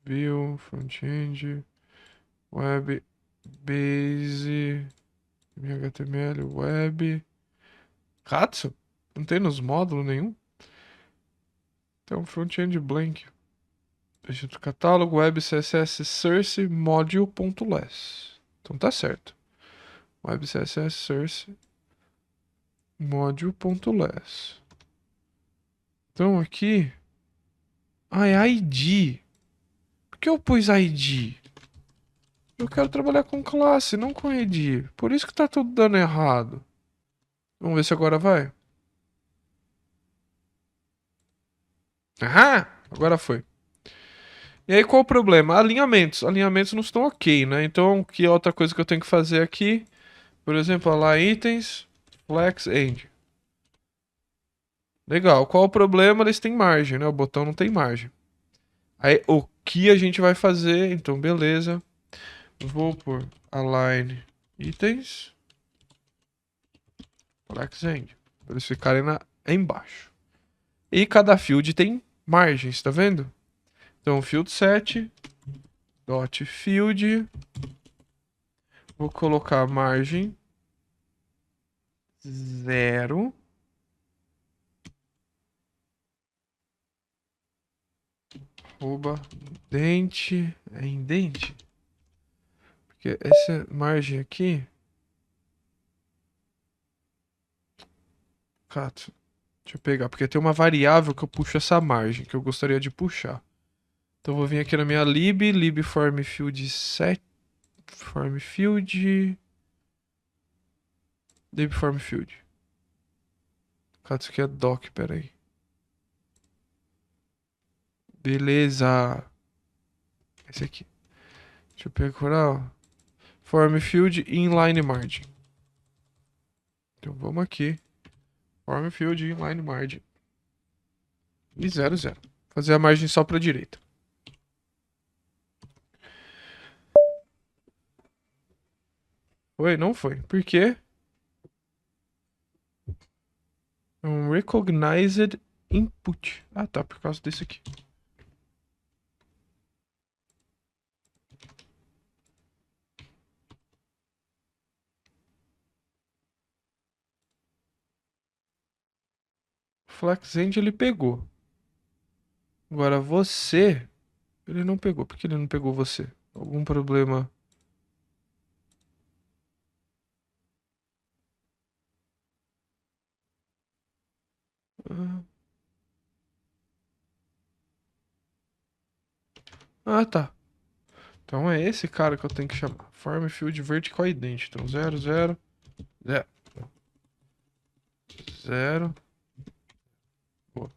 A: View. Front-end. Web. Base. HTML. Web. Katsu? Não tem nos módulos nenhum? Tem um front-end blank. Egito catálogo, web, CSS, source, module.less. Então tá certo. Web, CSS, source, module.less. Então aqui... Ah, é ID. Por que eu pus ID? Eu quero trabalhar com classe, não com ID. Por isso que tá tudo dando errado. Vamos ver se agora vai. Ah, agora foi. E aí qual o problema? Alinhamentos. Alinhamentos não estão ok, né? Então, que outra coisa que eu tenho que fazer aqui? Por exemplo, lá itens, flex, end. Legal. Qual o problema? Eles têm margem, né? O botão não tem margem. Aí, o que a gente vai fazer? Então, beleza. Vou por align itens, FlexEnd, para eles ficarem embaixo. E cada field tem margens, tá vendo? Então, field set, dot field, vou colocar margem 0, arroba dente, é indente? Porque essa margem aqui, cato, deixa eu pegar, porque tem uma variável que eu puxo essa margem, que eu gostaria de puxar. Então, eu vou vir aqui na minha lib form field set, form field, lib form field. Cato, isso aqui é doc, peraí. Beleza. Esse aqui. Deixa eu procurar, ó. Form field inline margin. Então vamos aqui. Form field inline margin. E 0, 0. Fazer a margem só para a direita. Foi? Não foi. Por quê? É um recognized input. Ah, tá. Por causa desse aqui. FlexEnd ele pegou. Agora você, ele não pegou. Por que ele não pegou você? Algum problema? Ah, tá. Então é esse cara que eu tenho que chamar. Form field vertical ident. Então 0, 0, 0. 0. Boa.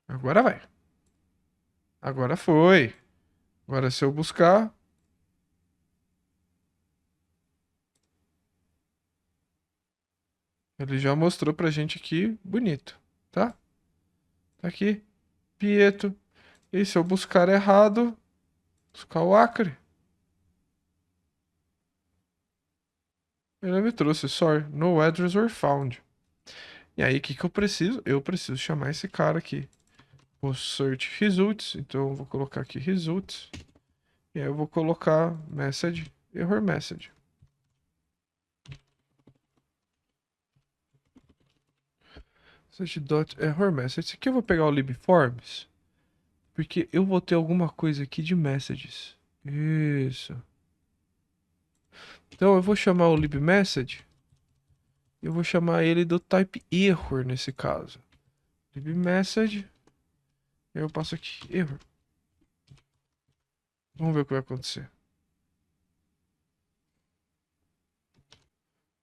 A: Agora vai. Agora foi. Agora se eu buscar, ele já mostrou pra gente aqui bonito, tá? Tá aqui, Pieto. E se eu buscar errado, buscar o Acre, ele me trouxe sorry, no address were found. E aí, o que que eu preciso? Eu preciso chamar esse cara aqui. Vou search results, então eu vou colocar aqui results. E aí eu vou colocar message, error message. Error message. Esse aqui eu vou pegar o libforms, porque eu vou ter alguma coisa aqui de messages. Isso. Então eu vou chamar o libmessage. Eu vou chamar ele do type error nesse caso. Libmessage. Eu passo aqui error. Vamos ver o que vai acontecer.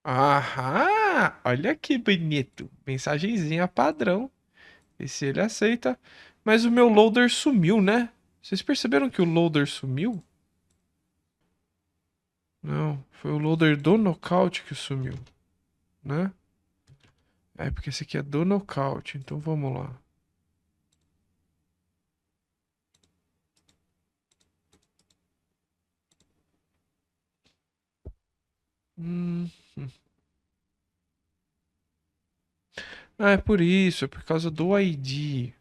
A: Aham! Olha que bonito. Mensagenzinha padrão. E se ele aceita. Mas o meu loader sumiu, né? Vocês perceberam que o loader sumiu? Não, foi o loader do Knockout que sumiu, né? É, porque esse aqui é do Knockout, então vamos lá. Hum. Ah, é por isso, é por causa do ID.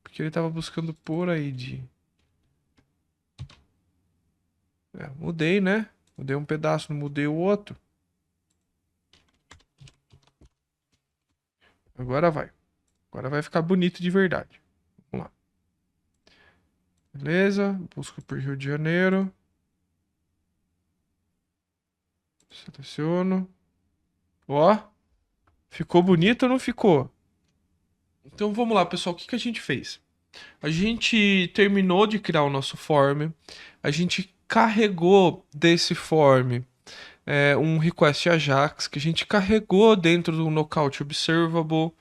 A: Porque ele tava buscando por ID. É, mudei, né? Mudei um pedaço, não mudei o outro. Agora vai. Agora vai ficar bonito de verdade. Vamos lá. Beleza, busco por Rio de Janeiro. Seleciono. Ó, ficou bonito ou não ficou? Então vamos lá, pessoal. O que que a gente fez? A gente terminou de criar o nosso form. A gente carregou desse form um request Ajax que a gente carregou dentro do Knockout Observable,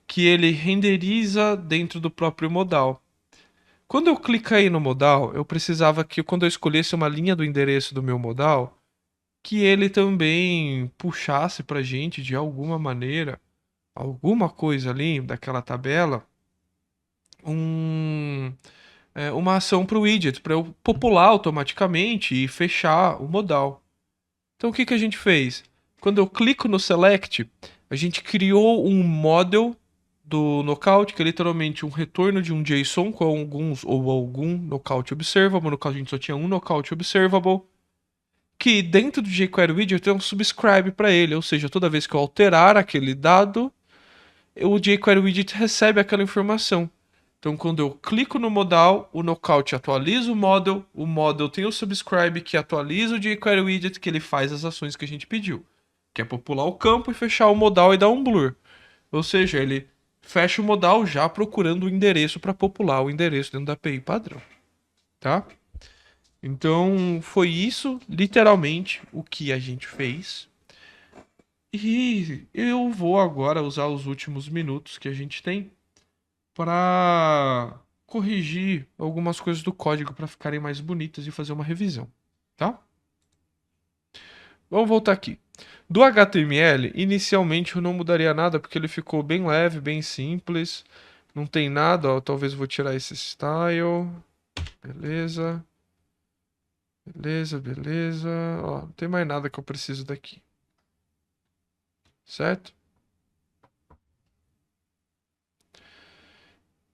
A: que ele renderiza dentro do próprio modal. Quando eu cliquei no modal, eu precisava que quando eu escolhesse uma linha do endereço do meu modal, que ele também puxasse para a gente de alguma maneira, alguma coisa ali daquela tabela, uma ação para o widget, para eu popular automaticamente e fechar o modal. Então o que, que a gente fez? Quando eu clico no select, a gente criou um model do knockout, que é literalmente um retorno de um JSON com algum knockout observable. No caso, a gente só tinha um knockout observable. Que dentro do jQuery Widget tem um subscribe para ele, ou seja, toda vez que eu alterar aquele dado, o jQuery Widget recebe aquela informação. Então, quando eu clico no modal, o knockout atualiza o model tem o subscribe que atualiza o jQuery Widget, que ele faz as ações que a gente pediu, que é popular o campo e fechar o modal e dar um blur. Ou seja, ele fecha o modal já procurando o endereço para popular o endereço dentro da API padrão, tá? Então, foi isso, literalmente, o que a gente fez. E eu vou agora usar os últimos minutos que a gente tem para corrigir algumas coisas do código para ficarem mais bonitas e fazer uma revisão, tá? Vamos voltar aqui. Do HTML, inicialmente eu não mudaria nada porque ele ficou bem leve, bem simples. Não tem nada, ó, talvez eu vou tirar esse style. Beleza. Beleza, beleza. Ó, não tem mais nada que eu preciso daqui. Certo?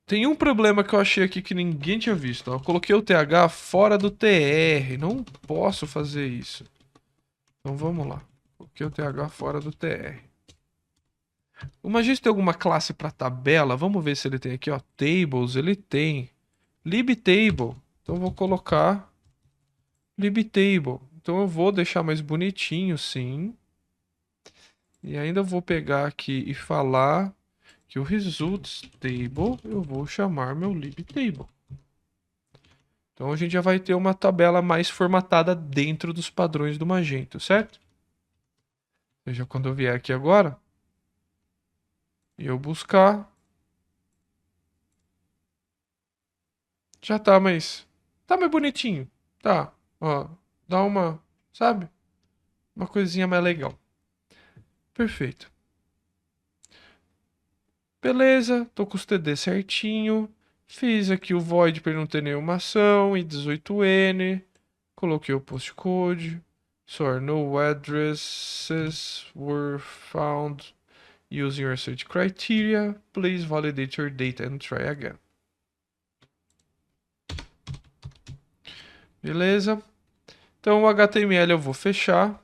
A: Tem um problema que eu achei aqui que ninguém tinha visto. Ó. Eu coloquei o TH fora do TR. Não posso fazer isso. Então vamos lá. Coloquei o TH fora do TR. Imagina se tem alguma classe para tabela. Vamos ver se ele tem aqui, ó. Tables, ele tem. libtable. Então eu vou colocar libtable. Então eu vou deixar mais bonitinho, sim. E ainda vou pegar aqui e falar que o results table eu vou chamar meu libtable. Então a gente já vai ter uma tabela mais formatada dentro dos padrões do Magento, certo? Ou seja, quando eu vier aqui agora e eu buscar, já tá mais bonitinho. Tá, ó, dá uma, sabe? Uma coisinha mais legal. Perfeito. Beleza, tô com os TD certinho. Fiz aqui o void para não ter nenhuma ação e 18N. Coloquei o postcode. Sorry, no addresses were found using your search criteria. Please validate your data and try again. Beleza. Então o HTML eu vou fechar.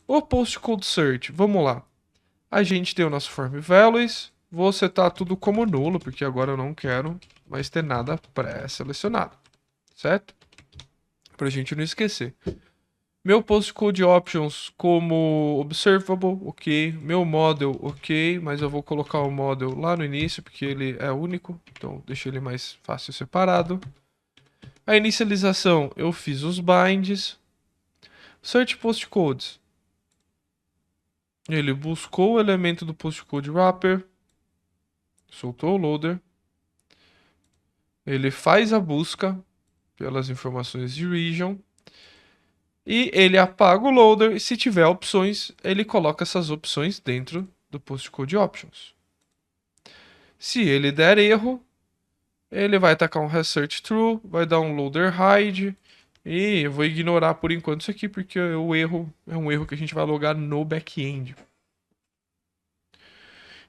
A: O postcode search, vamos lá. A gente tem o nosso form values. Vou setar tudo como nulo, porque agora eu não quero mais ter nada pré-selecionado. Certo? Pra gente não esquecer. Meu postcode options como observable, ok. Meu model, ok. Mas eu vou colocar o model lá no início, porque ele é único. Então deixa ele mais fácil separado. A inicialização, eu fiz os binds. Search postcodes. Ele buscou o elemento do postcode wrapper. Soltou o loader. Ele faz a busca pelas informações de region. E ele apaga o loader e se tiver opções, ele coloca essas opções dentro do postcode options. Se ele der erro, ele vai tacar um research true, vai dar um loader hide e eu vou ignorar por enquanto isso aqui porque o erro é um erro que a gente vai logar no back-end.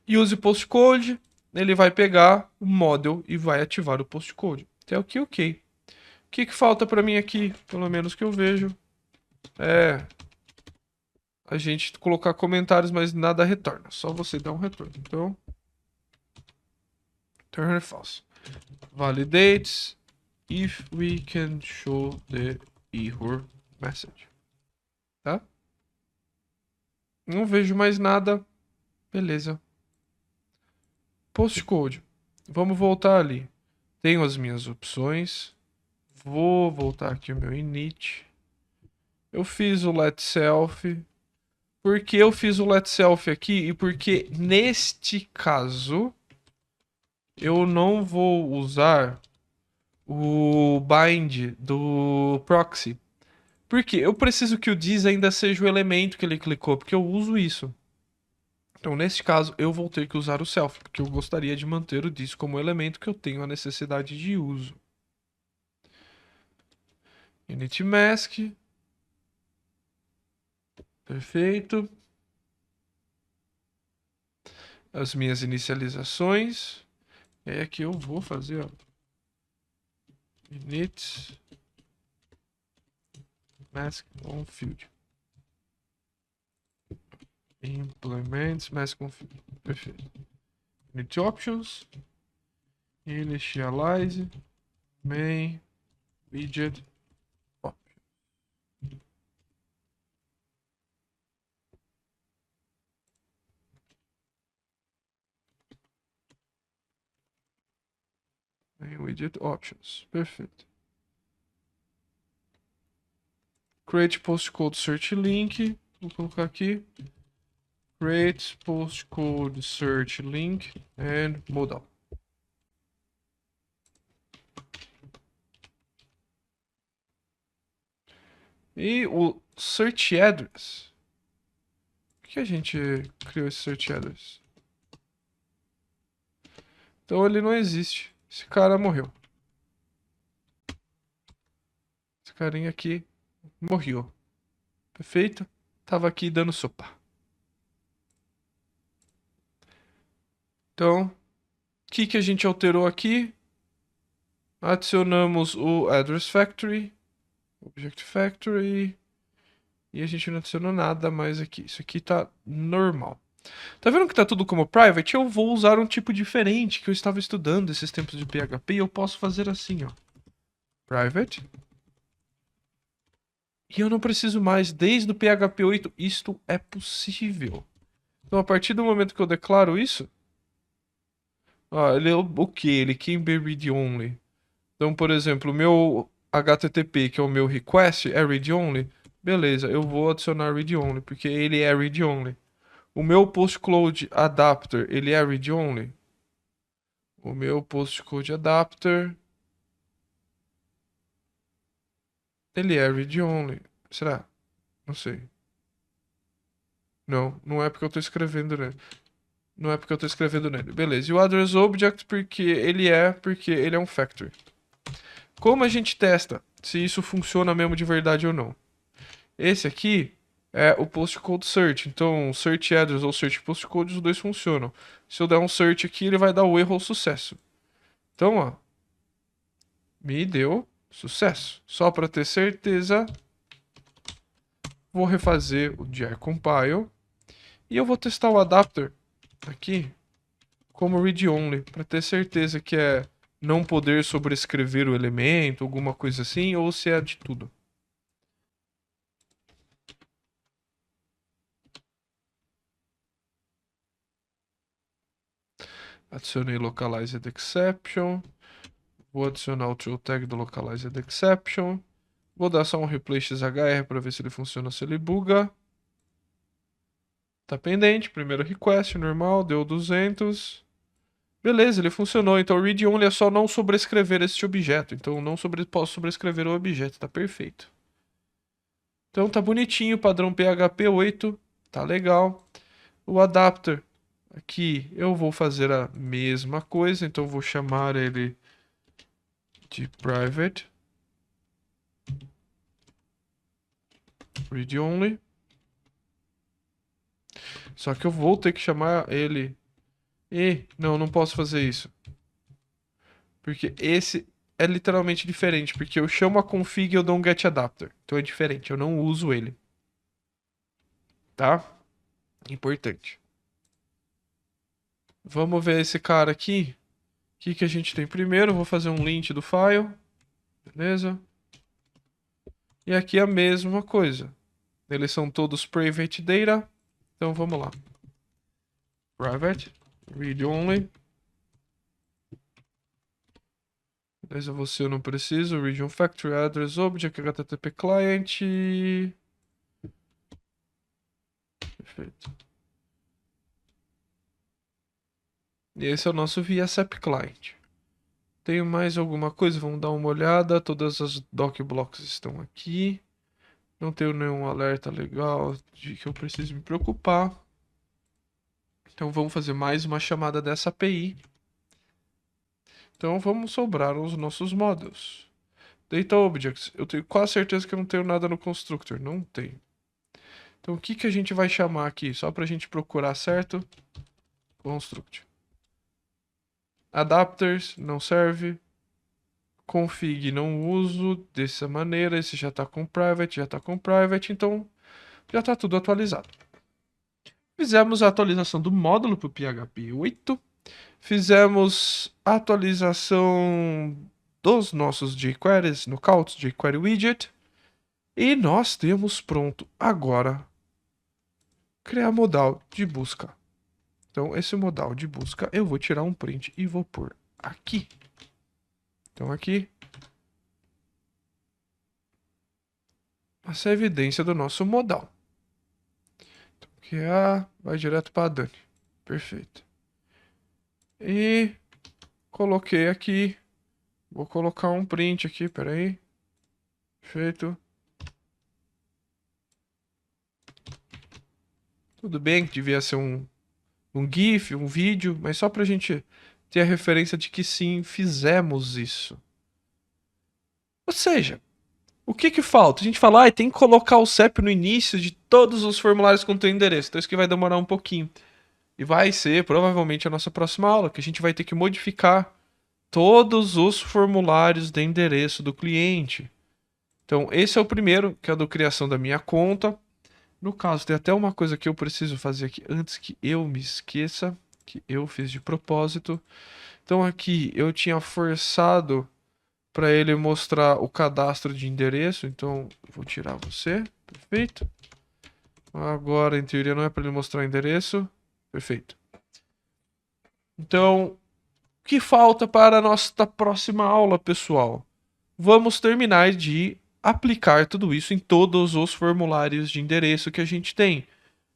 A: Use postcode, ele vai pegar o model e vai ativar o postcode. Até o que ok. O que falta para mim aqui, pelo menos que eu vejo, é a gente colocar comentários, mas nada retorna. Só você dá um retorno. Então, turn false. Validates if we can show the error message. Tá? Não vejo mais nada. Beleza. Postcode. Vamos voltar ali. Tenho as minhas opções. Vou voltar aqui o meu init. Eu fiz o let self. Por que eu fiz o let self aqui? E porque neste caso eu não vou usar o bind do proxy. Porque eu preciso que o diz ainda seja o elemento que ele clicou, porque eu uso isso. Então, nesse caso, eu vou ter que usar o self, porque eu gostaria de manter o this como elemento que eu tenho a necessidade de uso. Init mask. Perfeito. As minhas inicializações. E aí aqui eu vou fazer, ó. Init mask on field. Implements mask on field. Perfeito. Init options. Initialize. Main. Widget. Main widget options. Perfeito. Create postcode search link. Vou colocar aqui. Create postcode search link and modal. E o search address. Por que a gente criou esse search address? Então ele não existe. Esse cara morreu. Esse carinha aqui morreu. Perfeito? Tava aqui dando sopa. Então, o que a gente alterou aqui? Adicionamos o address factory, object factory, e a gente não adicionou nada mais aqui. Isso aqui tá normal. Tá vendo que tá tudo como private? Eu vou usar um tipo diferente que eu estava estudando esses tempos de PHP e eu posso fazer assim, ó. Private. E eu não preciso mais, desde o PHP 8, isto é possível. Então, a partir do momento que eu declaro isso, ó, ele é o quê? Ele can be read only. Então, por exemplo, o meu HTTP, que é o meu request, é read only. Beleza, eu vou adicionar read only, porque ele é read only. O meu postcode adapter, ele é read only. O meu postcode adapter, ele é read only. Será? Não sei. Não, não é porque eu tô escrevendo nele. Não é porque eu tô escrevendo nele. Beleza. E o address object porque ele é um factory. Como a gente testa se isso funciona mesmo de verdade ou não? Esse aqui é o postcode search. Então, search address ou search postcode, os dois funcionam. Se eu der um search aqui, ele vai dar o erro ou sucesso. Então, ó, me deu sucesso. Só para ter certeza, vou refazer o jar compile e eu vou testar o adapter aqui como read only, para ter certeza que é não poder sobrescrever o elemento, alguma coisa assim, ou se é de tudo. Adicionei localized exception. Vou adicionar o true tag do localized exception. Vou dar só um replay XHR para ver se ele funciona ou se ele buga. Tá pendente, primeiro request, normal, deu 200. Beleza, ele funcionou. Então o read only é só não sobrescrever este objeto. Então não posso sobrescrever o objeto, tá perfeito. Então tá bonitinho, padrão PHP 8, tá legal. O adapter, aqui eu vou fazer a mesma coisa, então eu vou chamar ele de private read only. Só que eu vou ter que chamar ele. E não, não posso fazer isso. Porque esse é literalmente diferente. Porque eu chamo a config e eu dou um get adapter. Então é diferente, eu não uso ele. Tá? Importante. Vamos ver esse cara aqui. O que a gente tem primeiro? Vou fazer um lint do file. Beleza? E aqui a mesma coisa. Eles são todos private data. Então vamos lá. Private, read only. Beleza, você eu não preciso. Region factory address object HTTP client. Perfeito. E esse é o nosso VSAP client. Tenho mais alguma coisa? Vamos dar uma olhada. Todas as doc blocks estão aqui. Não tenho nenhum alerta legal de que eu preciso me preocupar. Então vamos fazer mais uma chamada dessa API. Então vamos sobrar os nossos models. Data Objects. Eu tenho quase certeza que eu não tenho nada no constructor. Não tem. Então o que que a gente vai chamar aqui? Só para a gente procurar certo. Construct. Adapters não serve. Config não uso dessa maneira. Esse já está com private, já está com private. Então já está tudo atualizado. Fizemos a atualização do módulo para o PHP 8. Fizemos a atualização dos nossos jQueries, knockouts, jQuery widget. E nós temos pronto agora criar modal de busca. Então esse modal de busca eu vou tirar um print e vou pôr aqui. Então aqui essa é a evidência do nosso modal. Então aqui vai direto para a Dani. Perfeito. E coloquei aqui. Vou colocar um print aqui, peraí. Perfeito. Tudo bem que devia ser um GIF, um vídeo, mas só pra gente ter a referência de que sim, fizemos isso. Ou seja, o que que falta? A gente fala, tem que colocar o CEP no início de todos os formulários com teu endereço. Então isso que vai demorar um pouquinho. E vai ser provavelmente a nossa próxima aula, que a gente vai ter que modificar todos os formulários de endereço do cliente. Então esse é o primeiro, que é a do criação da minha conta. No caso, tem até uma coisa que eu preciso fazer aqui antes que eu me esqueça, que eu fiz de propósito. Então aqui eu tinha forçado para ele mostrar o cadastro de endereço, então eu vou tirar você, perfeito. Agora, em teoria, não é para ele mostrar o endereço, perfeito. Então, o que falta para a nossa próxima aula, pessoal? Vamos terminar de aplicar tudo isso em todos os formulários de endereço que a gente tem.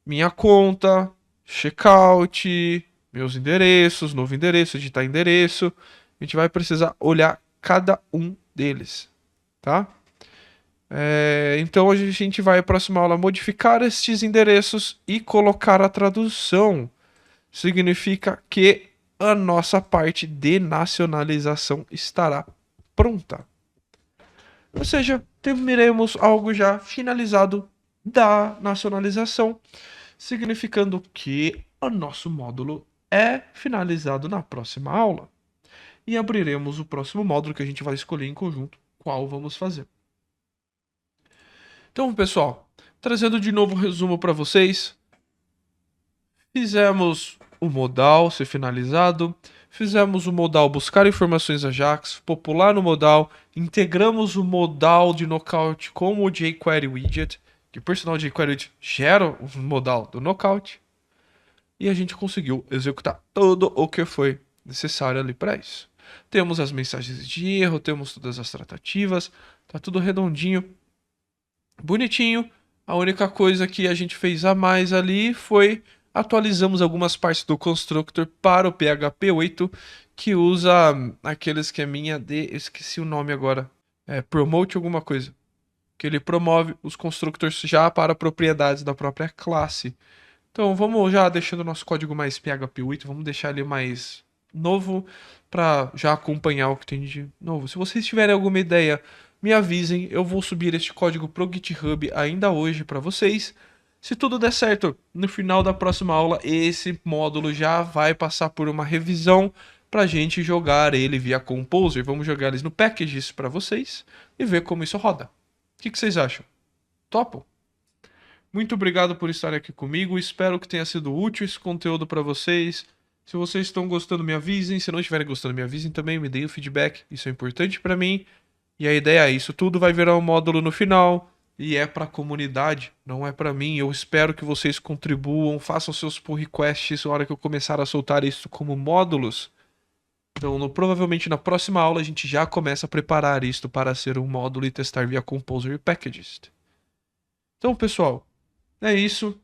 A: Minha conta, checkout, meus endereços, novo endereço, editar endereço. A gente vai precisar olhar cada um deles, tá? Então a gente vai, próxima aula, modificar estes endereços e colocar a tradução. Significa que a nossa parte de nacionalização estará pronta. Ou seja, terminaremos algo já finalizado da nacionalização, significando que o nosso módulo é finalizado na próxima aula. E abriremos o próximo módulo que a gente vai escolher em conjunto qual vamos fazer. Então, pessoal, trazendo de novo o resumo para vocês. Fizemos o modal ser finalizado, fizemos o modal buscar informações Ajax, popular no modal, integramos o modal de knockout com o jQuery widget, que por sinal o jQuery widget gera o modal do knockout, e a gente conseguiu executar tudo o que foi necessário ali para isso. Temos as mensagens de erro, temos todas as tratativas, tá tudo redondinho, bonitinho. A única coisa que a gente fez a mais ali foi atualizamos algumas partes do constructor para o PHP 8, que usa aquele esqueminha de... esqueci o nome agora. Promote alguma coisa. Que ele promove os constructors já para propriedades da própria classe. Então vamos já deixando o nosso código mais PHP 8, vamos deixar ele mais novo para já acompanhar o que tem de novo. Se vocês tiverem alguma ideia, me avisem, eu vou subir este código pro GitHub ainda hoje para vocês. Se tudo der certo, no final da próxima aula, esse módulo já vai passar por uma revisão para a gente jogar ele via Composer. Vamos jogar eles no Packages para vocês e ver como isso roda. O que vocês acham? Topo? Muito obrigado por estarem aqui comigo. Espero que tenha sido útil esse conteúdo para vocês. Se vocês estão gostando, me avisem. Se não estiverem gostando, me avisem também. Me deem o feedback. Isso é importante para mim. E a ideia é isso. Tudo vai virar um módulo no final. E é para a comunidade, não é para mim. Eu espero que vocês contribuam, façam seus pull requests na hora que eu começar a soltar isso como módulos. Então, provavelmente na próxima aula a gente já começa a preparar isto para ser um módulo e testar via Composer e Packages. Então, pessoal, é isso.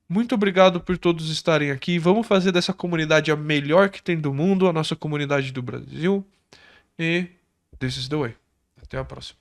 A: Muito obrigado por todos estarem aqui. Vamos fazer dessa comunidade a melhor que tem do mundo, a nossa comunidade do Brasil. E this is the way. Até a próxima.